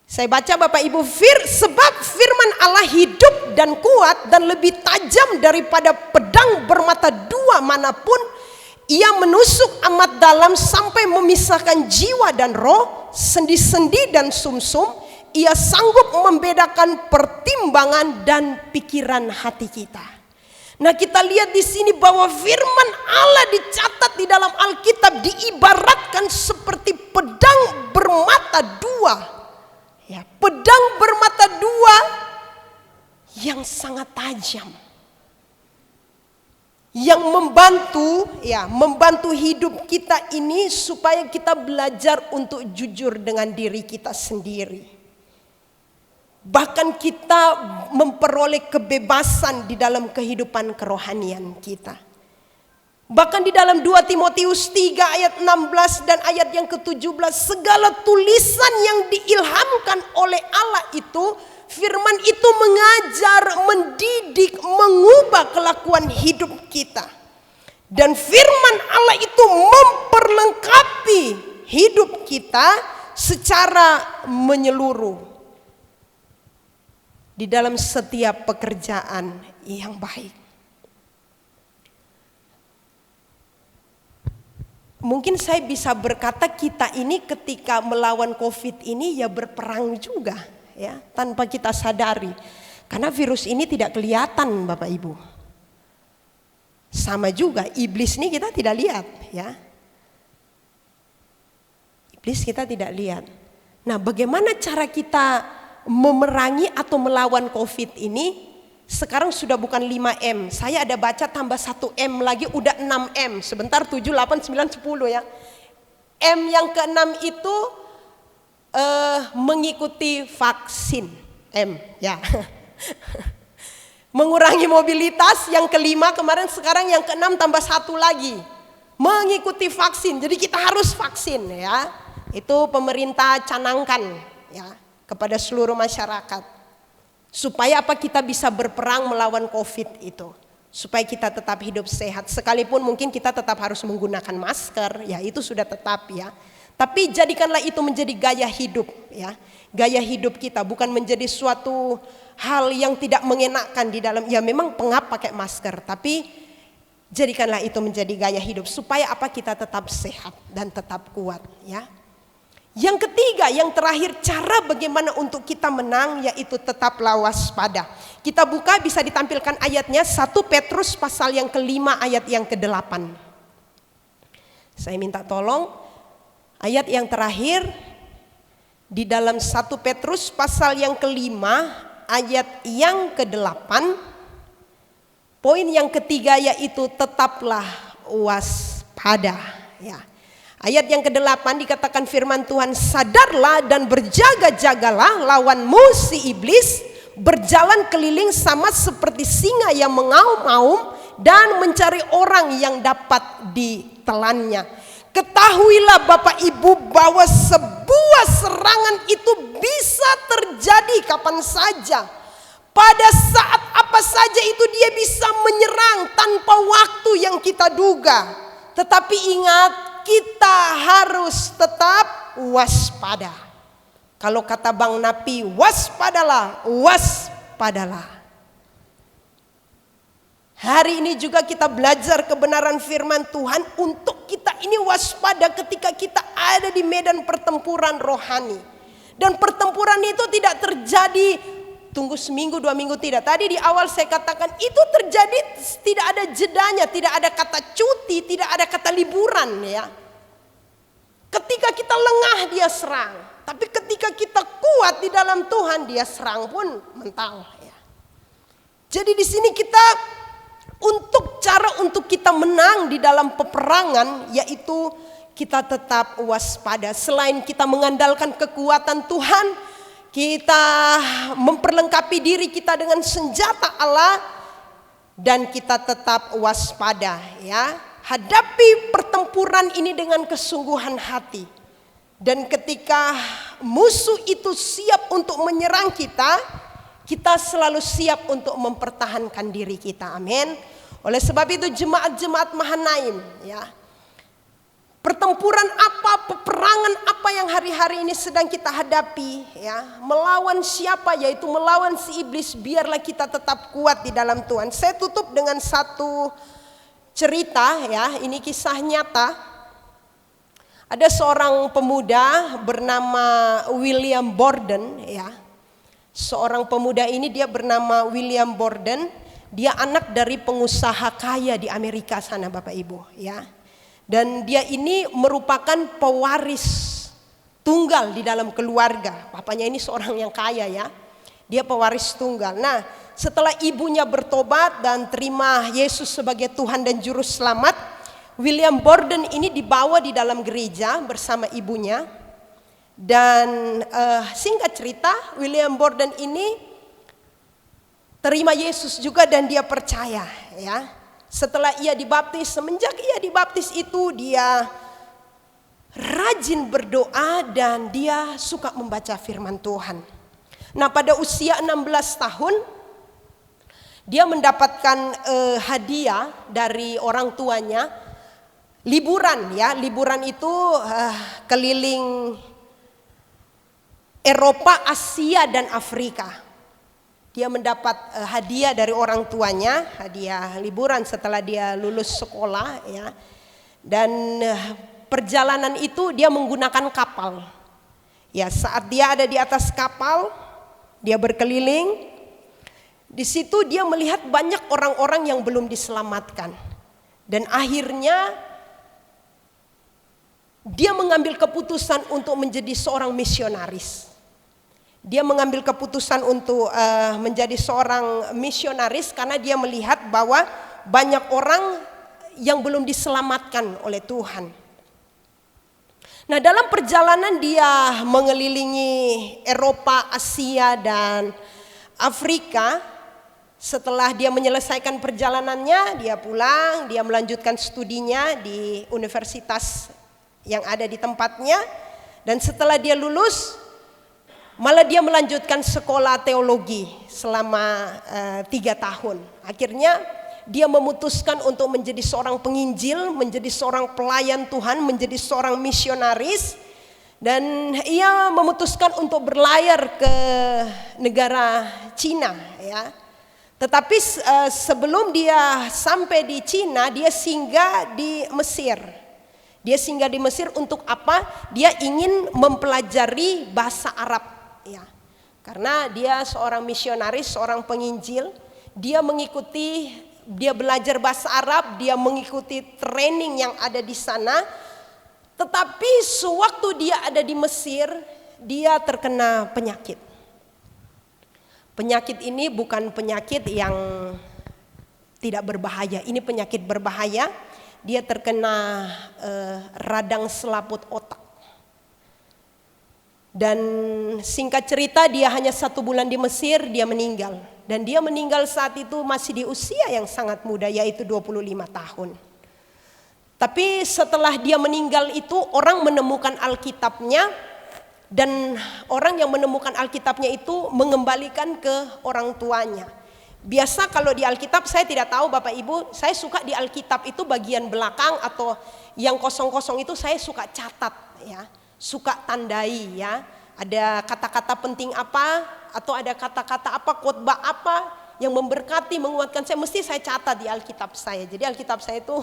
saya baca Bapak Ibu, sebab firman Allah hidup dan kuat dan lebih tajam daripada pedang bermata dua manapun. Ia menusuk amat dalam sampai memisahkan jiwa dan roh, sendi-sendi dan sumsum. Ia sanggup membedakan pertimbangan dan pikiran hati kita. Nah kita lihat di sini bahwa firman Allah dicatat di dalam Alkitab diibaratkan seperti pedang bermata dua. Ya, pedang bermata dua yang sangat tajam. Yang membantu hidup kita ini supaya kita belajar untuk jujur dengan diri kita sendiri. Bahkan kita memperoleh kebebasan di dalam kehidupan kerohanian kita. Bahkan di dalam 2 Timotius 3 ayat 16 dan ayat yang ke-17, segala tulisan yang diilhamkan oleh Allah itu, firman itu mengajar, mendidik, mengubah kelakuan hidup kita. Dan firman Allah itu memperlengkapi hidup kita secara menyeluruh. Di dalam setiap pekerjaan yang baik. Mungkin saya bisa berkata kita ini ketika melawan COVID ini ya berperang juga. Ya, tanpa kita sadari. Karena virus ini tidak kelihatan Bapak Ibu. Sama juga iblis ini kita tidak lihat, ya. Iblis kita tidak lihat. Nah, bagaimana cara kita memerangi atau melawan COVID ini? Sekarang sudah bukan 5M. Saya ada baca tambah 1M lagi udah 6M. Sebentar 7, 8, 9, 10 ya. M yang ke-6 itu mengikuti vaksin. M ya. Mengurangi mobilitas yang ke-5 kemarin, sekarang yang ke-6 tambah 1 lagi. Mengikuti vaksin. Jadi kita harus vaksin ya. Itu pemerintah canangkan ya kepada seluruh masyarakat. Supaya apa? Kita bisa berperang melawan COVID itu. Supaya kita tetap hidup sehat. Sekalipun mungkin kita tetap harus menggunakan masker, ya itu sudah tetap ya. Tapi jadikanlah itu menjadi gaya hidup ya. Gaya hidup kita, bukan menjadi suatu hal yang tidak mengenakan di dalam. Ya memang pengap pakai masker, tapi jadikanlah itu menjadi gaya hidup. Supaya apa? Kita tetap sehat dan tetap kuat ya. Yang ketiga, yang terakhir, cara bagaimana untuk kita menang yaitu tetaplah waspada. Kita buka, bisa ditampilkan ayatnya 1 Petrus pasal yang ke-5 ayat yang ke-8. 1 Saya minta tolong ayat yang terakhir di dalam 1 Petrus pasal yang kelima ayat yang ke-8. Poin yang ketiga yaitu tetaplah waspada. Ya. Ayat yang ke-8 dikatakan firman Tuhan, sadarlah dan berjaga-jagalah lawanmu si iblis, berjalan keliling sama seperti singa yang mengaum-ngaum dan mencari orang yang dapat ditelannya. Ketahuilah Bapak Ibu bahwa sebuah serangan itu bisa terjadi kapan saja. Pada saat apa saja itu dia bisa menyerang tanpa waktu yang kita duga. Tetapi ingat, kita harus tetap waspada. Kalau kata Bang Napi, waspadalah, waspadalah. Hari ini juga kita belajar kebenaran firman Tuhan untuk kita ini waspada ketika kita ada di medan pertempuran rohani. Dan pertempuran itu tidak terjadi tunggu seminggu, 2 minggu, tidak. Tadi di awal saya katakan itu terjadi tidak ada jedanya, tidak ada kata cuti, tidak ada kata liburan ya. Ketika kita lengah dia serang, tapi ketika kita kuat di dalam Tuhan dia serang pun mental ya. Jadi di sini kita cara untuk kita menang di dalam peperangan yaitu kita tetap waspada. Selain kita mengandalkan kekuatan Tuhan, kita memperlengkapi diri kita dengan senjata Allah dan kita tetap waspada ya. Hadapi pertempuran ini dengan kesungguhan hati. Dan ketika musuh itu siap untuk menyerang kita, kita selalu siap untuk mempertahankan diri kita. Amin. Oleh sebab itu jemaat-jemaat Mahanaim ya. Pertempuran apa, peperangan apa yang hari-hari ini sedang kita hadapi ya. Melawan siapa, yaitu melawan si iblis, biarlah kita tetap kuat di dalam Tuhan. Saya tutup dengan satu cerita ya, ini kisah nyata. Ada seorang pemuda bernama William Borden ya. Seorang pemuda ini dia bernama William Borden. Dia anak dari pengusaha kaya di Amerika sana Bapak Ibu ya. Dan dia ini merupakan pewaris tunggal di dalam keluarga. Papanya ini seorang yang kaya ya. Dia pewaris tunggal. Nah, setelah ibunya bertobat dan terima Yesus sebagai Tuhan dan Juru Selamat, William Borden ini dibawa di dalam gereja bersama ibunya. Dan singkat cerita, William Borden ini terima Yesus juga dan dia percaya ya. Setelah ia dibaptis, semenjak ia dibaptis itu dia rajin berdoa dan dia suka membaca firman Tuhan. Nah, pada usia 16 tahun dia mendapatkan hadiah dari orang tuanya, liburan ya. Liburan itu keliling Eropa, Asia dan Afrika. Dia mendapat hadiah dari orang tuanya, hadiah liburan setelah dia lulus sekolah ya. Dan perjalanan itu dia menggunakan kapal. Ya, saat dia ada di atas kapal, dia berkeliling. Di situ dia melihat banyak orang-orang yang belum diselamatkan. Dan akhirnya dia mengambil keputusan untuk menjadi seorang misionaris. Dia mengambil keputusan untuk menjadi seorang misionaris karena dia melihat bahwa banyak orang yang belum diselamatkan oleh Tuhan. Nah, dalam perjalanan dia mengelilingi Eropa, Asia dan Afrika. Setelah dia menyelesaikan perjalanannya, dia pulang, dia melanjutkan studinya di universitas yang ada di tempatnya. Dan setelah dia lulus, malah dia melanjutkan sekolah teologi selama 3 tahun. Akhirnya dia memutuskan untuk menjadi seorang penginjil, menjadi seorang pelayan Tuhan, menjadi seorang misionaris. Dan ia memutuskan untuk berlayar ke negara Cina ya. Tetapi sebelum dia sampai di Cina, dia singgah di Mesir. Dia singgah di Mesir untuk apa? Dia ingin mempelajari bahasa Arab. Ya, karena dia seorang misionaris, seorang penginjil, dia belajar bahasa Arab, dia mengikuti training yang ada di sana Tetapi sewaktu dia ada di Mesir, dia terkena penyakit. Penyakit ini bukan penyakit yang tidak berbahaya. Ini penyakit berbahaya. Dia terkena radang selaput otak. Dan singkat cerita dia hanya 1 bulan di Mesir, dia meninggal. Dan dia meninggal saat itu masih di usia yang sangat muda, yaitu 25 tahun. Tapi setelah dia meninggal itu orang menemukan Alkitabnya. Dan orang yang menemukan Alkitabnya itu mengembalikan ke orang tuanya. Biasa kalau di Alkitab, saya tidak tahu Bapak Ibu, saya suka di Alkitab itu bagian belakang atau yang kosong-kosong itu saya suka catat ya. Suka tandai ya. Ada kata-kata penting apa atau ada kata-kata apa, khotbah apa yang memberkati, menguatkan saya, mesti saya catat di Alkitab saya. Jadi Alkitab saya itu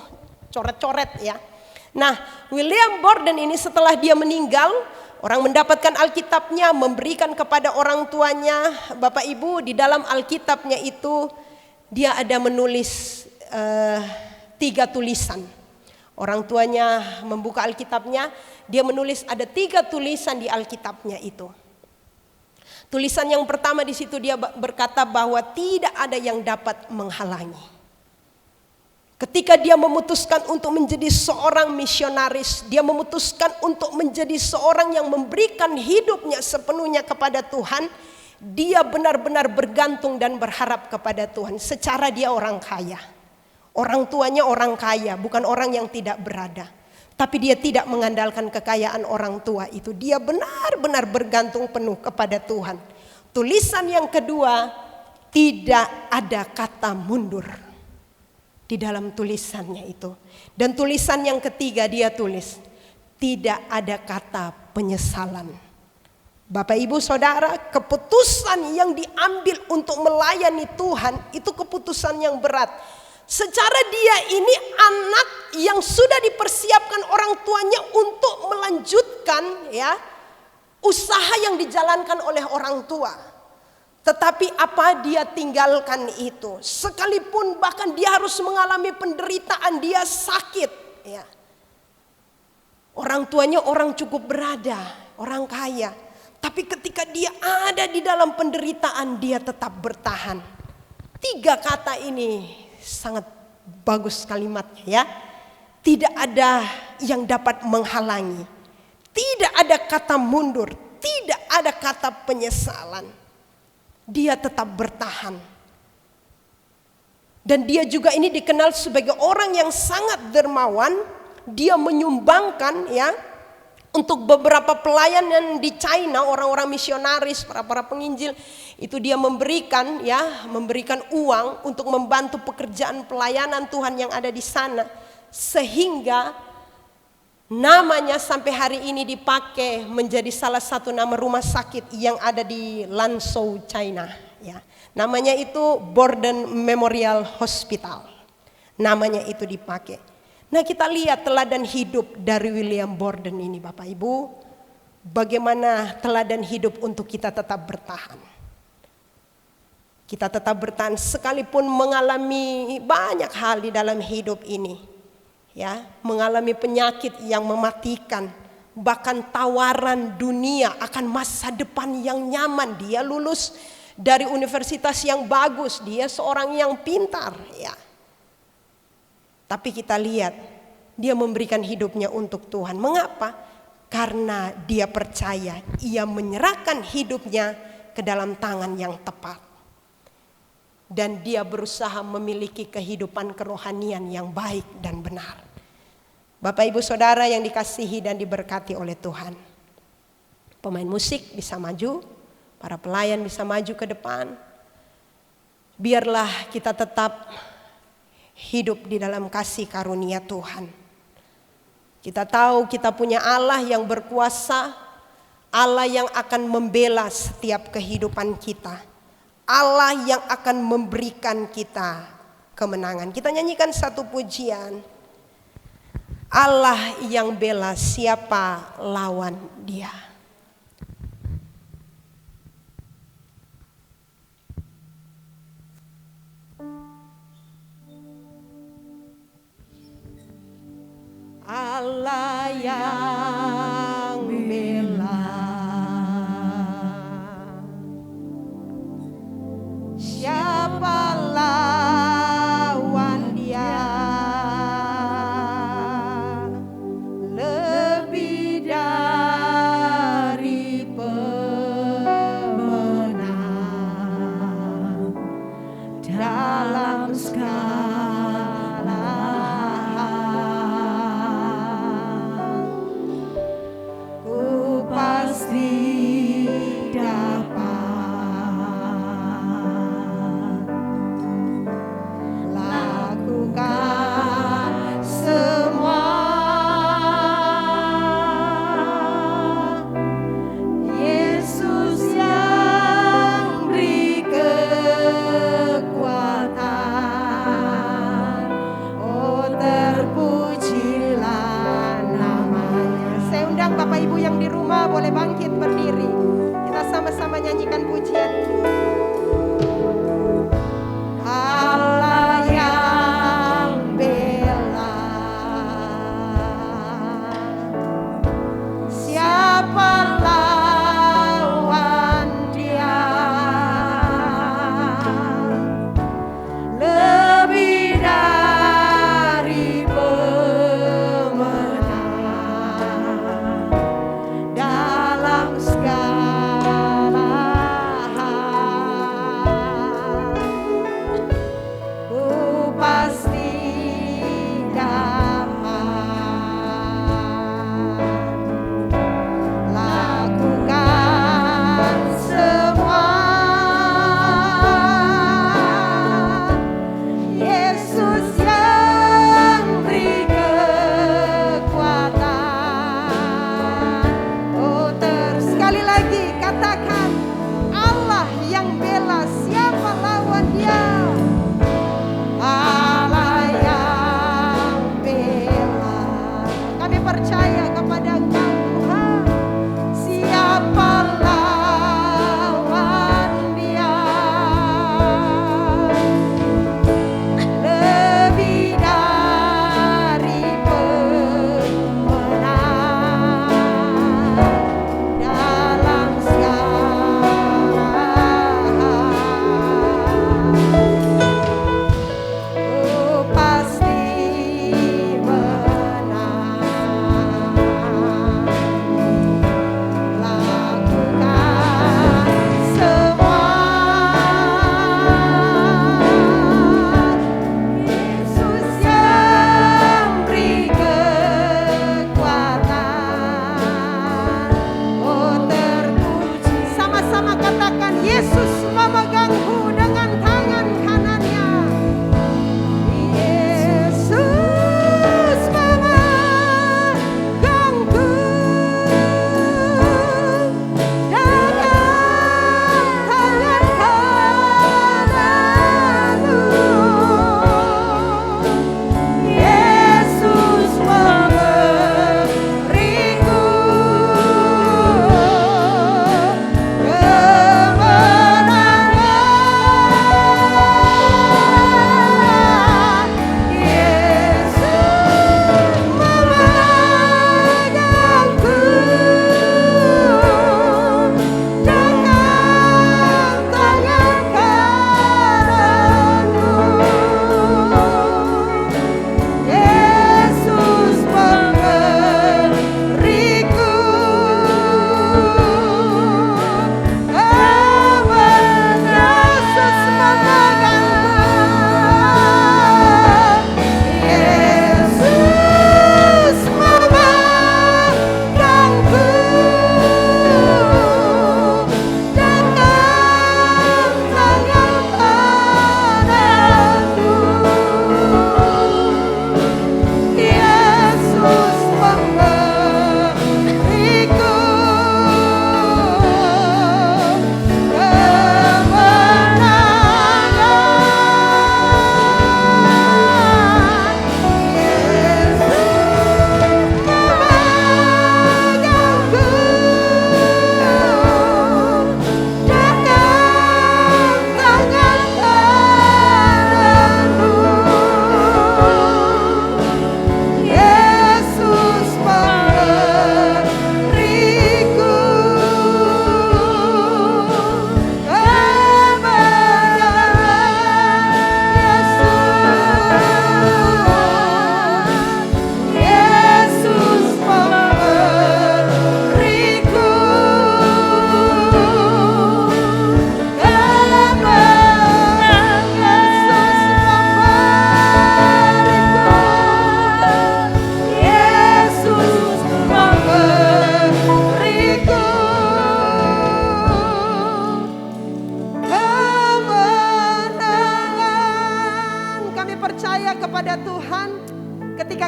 coret-coret ya. Nah, William Borden ini setelah dia meninggal, orang mendapatkan Alkitabnya, memberikan kepada orang tuanya. Bapak Ibu, di dalam Alkitabnya itu dia ada menulis 3 tulisan. Orang tuanya membuka Alkitabnya, dia menulis ada 3 tulisan di Alkitabnya itu. Tulisan yang pertama di situ dia berkata bahwa tidak ada yang dapat menghalangi. Ketika dia memutuskan untuk menjadi seorang misionaris, dia memutuskan untuk menjadi seorang yang memberikan hidupnya sepenuhnya kepada Tuhan, dia benar-benar bergantung dan berharap kepada Tuhan. Secara dia orang kaya, orang tuanya orang kaya, bukan orang yang tidak berada. Tapi dia tidak mengandalkan kekayaan orang tua itu, dia benar-benar bergantung penuh kepada Tuhan. Tulisan yang kedua, tidak ada kata mundur di dalam tulisannya itu. Dan tulisan yang ketiga dia tulis, tidak ada kata penyesalan. Bapak Ibu Saudara, keputusan yang diambil untuk melayani Tuhan itu keputusan yang berat. Secara dia ini anak yang sudah dipersiapkan orang tuanya untuk melanjutkan ya usaha yang dijalankan oleh orang tua. Tetapi apa dia tinggalkan itu? Sekalipun bahkan dia harus mengalami penderitaan, dia sakit ya. Orang tuanya orang cukup berada, orang kaya. Tapi ketika dia ada di dalam penderitaan, dia tetap bertahan. 3 kata ini sangat bagus kalimatnya ya. Tidak ada yang dapat menghalangi. Tidak ada kata mundur, tidak ada kata penyesalan. Dia tetap bertahan. Dan dia juga ini dikenal sebagai orang yang sangat dermawan. Dia menyumbangkan ya untuk beberapa pelayanan di China, orang-orang misionaris, para penginjil itu dia memberikan uang untuk membantu pekerjaan pelayanan Tuhan yang ada di sana, sehingga namanya sampai hari ini dipakai menjadi salah satu nama rumah sakit yang ada di Lanzhou, China ya. Namanya itu Borden Memorial Hospital. Namanya itu dipakai. Nah, kita lihat teladan hidup dari William Borden ini Bapak Ibu. Bagaimana teladan hidup untuk kita tetap bertahan. Kita tetap bertahan sekalipun mengalami banyak hal di dalam hidup ini. Ya, mengalami penyakit yang mematikan, bahkan tawaran dunia akan masa depan yang nyaman. Dia lulus dari universitas yang bagus, dia seorang yang pintar ya. Tapi kita lihat dia memberikan hidupnya untuk Tuhan. Mengapa? Karena dia percaya, ia menyerahkan hidupnya ke dalam tangan yang tepat. Dan dia berusaha memiliki kehidupan kerohanian yang baik dan benar. Bapak Ibu Saudara yang dikasihi dan diberkati oleh Tuhan. Pemain musik bisa maju, para pelayan bisa maju ke depan. Biarlah kita tetap hidup di dalam kasih karunia Tuhan. Kita tahu kita punya Allah yang berkuasa, Allah yang akan membela setiap kehidupan kita. Allah yang akan memberikan kita kemenangan. Kita nyanyikan satu pujian. Allah yang bela, siapa lawan Dia? Allah yang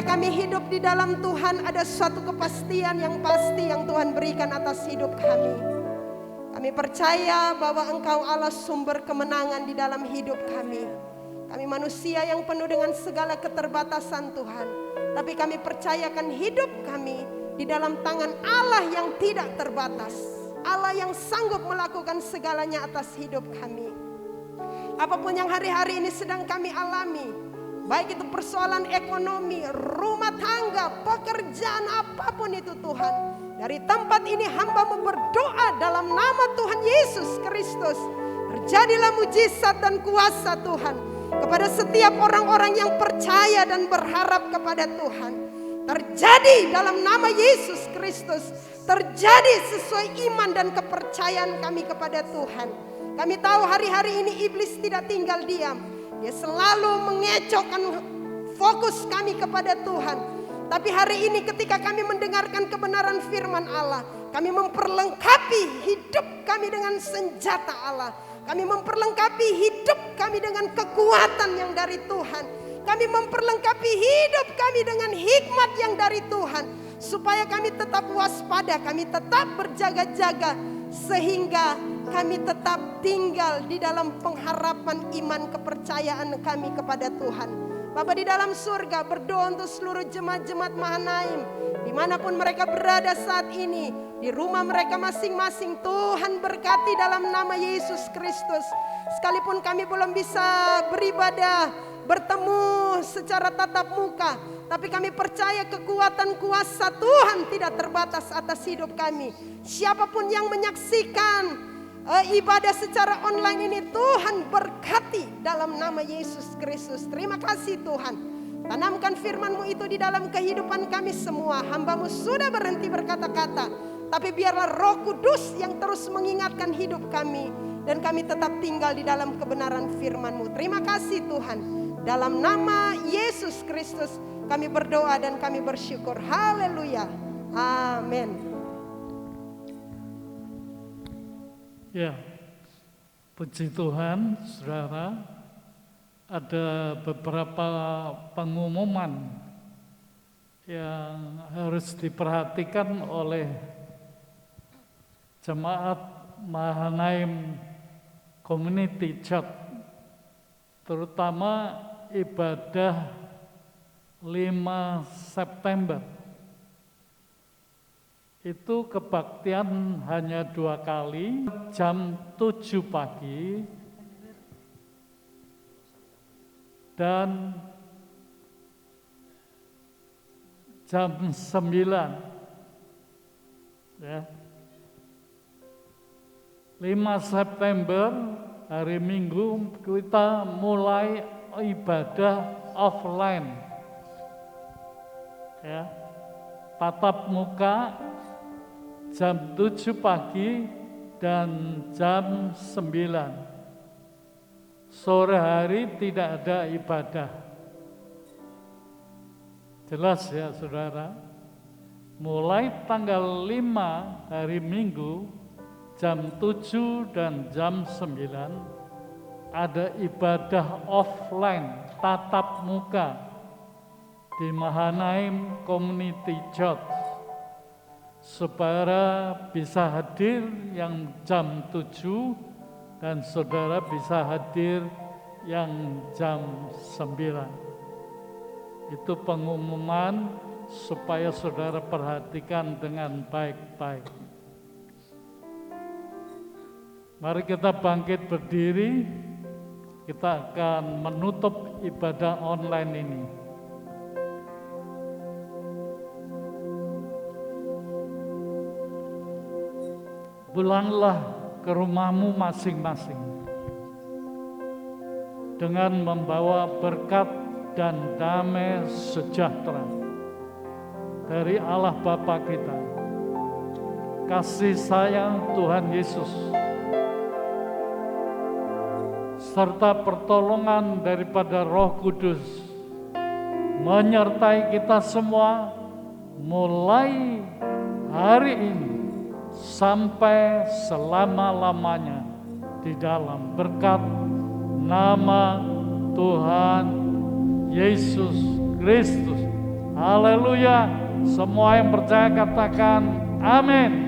kami hidup di dalam Tuhan, ada suatu kepastian yang pasti yang Tuhan berikan atas hidup kami. Kami percaya bahwa Engkau Allah sumber kemenangan di dalam hidup kami. Kami manusia yang penuh dengan segala keterbatasan Tuhan, tapi kami percayakan hidup kami di dalam tangan Allah yang tidak terbatas, Allah yang sanggup melakukan segalanya atas hidup kami. Apapun yang hari-hari ini sedang kami alami, baik itu persoalan ekonomi, rumah tangga, pekerjaan, apapun itu Tuhan, dari tempat ini hamba-Mu berdoa dalam nama Tuhan Yesus Kristus, terjadilah mujizat dan kuasa Tuhan kepada setiap orang-orang yang percaya dan berharap kepada Tuhan. Terjadi dalam nama Yesus Kristus, terjadi sesuai iman dan kepercayaan kami kepada Tuhan. Kami tahu hari-hari ini iblis tidak tinggal diam. Dia selalu mengecokkan fokus kami kepada Tuhan. Tapi hari ini ketika kami mendengarkan kebenaran firman Allah, kami memperlengkapi hidup kami dengan senjata Allah. Kami memperlengkapi hidup kami dengan kekuatan yang dari Tuhan. Kami memperlengkapi hidup kami dengan hikmat yang dari Tuhan. Supaya kami tetap waspada, kami tetap berjaga-jaga. Sehingga kami tetap tinggal di dalam pengharapan iman kepercayaan kami kepada Tuhan. Bapa di dalam surga, berdoa untuk seluruh jemaat-jemaat Mahanaim dimanapun mereka berada saat ini, di rumah mereka masing-masing. Tuhan berkati dalam nama Yesus Kristus. Sekalipun kami belum bisa beribadah, bertemu secara tatap muka, tapi kami percaya kekuatan kuasa Tuhan tidak terbatas atas hidup kami. Siapapun yang menyaksikan ibadah secara online ini, Tuhan berkati dalam nama Yesus Kristus. Terima kasih Tuhan. Tanamkan firman-Mu itu di dalam kehidupan kami semua. Hamba-Mu sudah berhenti berkata-kata, tapi biarlah Roh Kudus yang terus mengingatkan hidup kami, dan kami tetap tinggal di dalam kebenaran firman-Mu. Terima kasih Tuhan. Dalam nama Yesus Kristus kami berdoa dan kami bersyukur. Haleluya. Amin. Ya, puji Tuhan, saudara. Ada beberapa pengumuman yang harus diperhatikan oleh jemaat Mahanaim Community Church, terutama ibadah 5 September. Itu kebaktian hanya 2 kali, jam 7 pagi dan jam 9. Ya. 5 September hari Minggu kita mulai ibadah offline. Ya. Tatap muka jam 7 pagi dan jam 9. Sore hari tidak ada ibadah. Jelas ya saudara? Mulai tanggal 5 hari Minggu jam 7 dan jam 9 ada ibadah offline, tatap muka di Mahanaim Community Church. Saudara bisa hadir yang jam 7 dan saudara bisa hadir yang jam 9. Itu pengumuman supaya saudara perhatikan dengan baik-baik. Mari kita bangkit berdiri, kita akan menutup ibadah online ini. Pulanglah ke rumahmu masing-masing dengan membawa berkat dan damai sejahtera dari Allah Bapa kita, kasih sayang Tuhan Yesus, serta pertolongan daripada Roh Kudus menyertai kita semua mulai hari ini sampai selama-lamanya di dalam berkat nama Tuhan Yesus Kristus. Haleluya. Semua yang percaya katakan amin.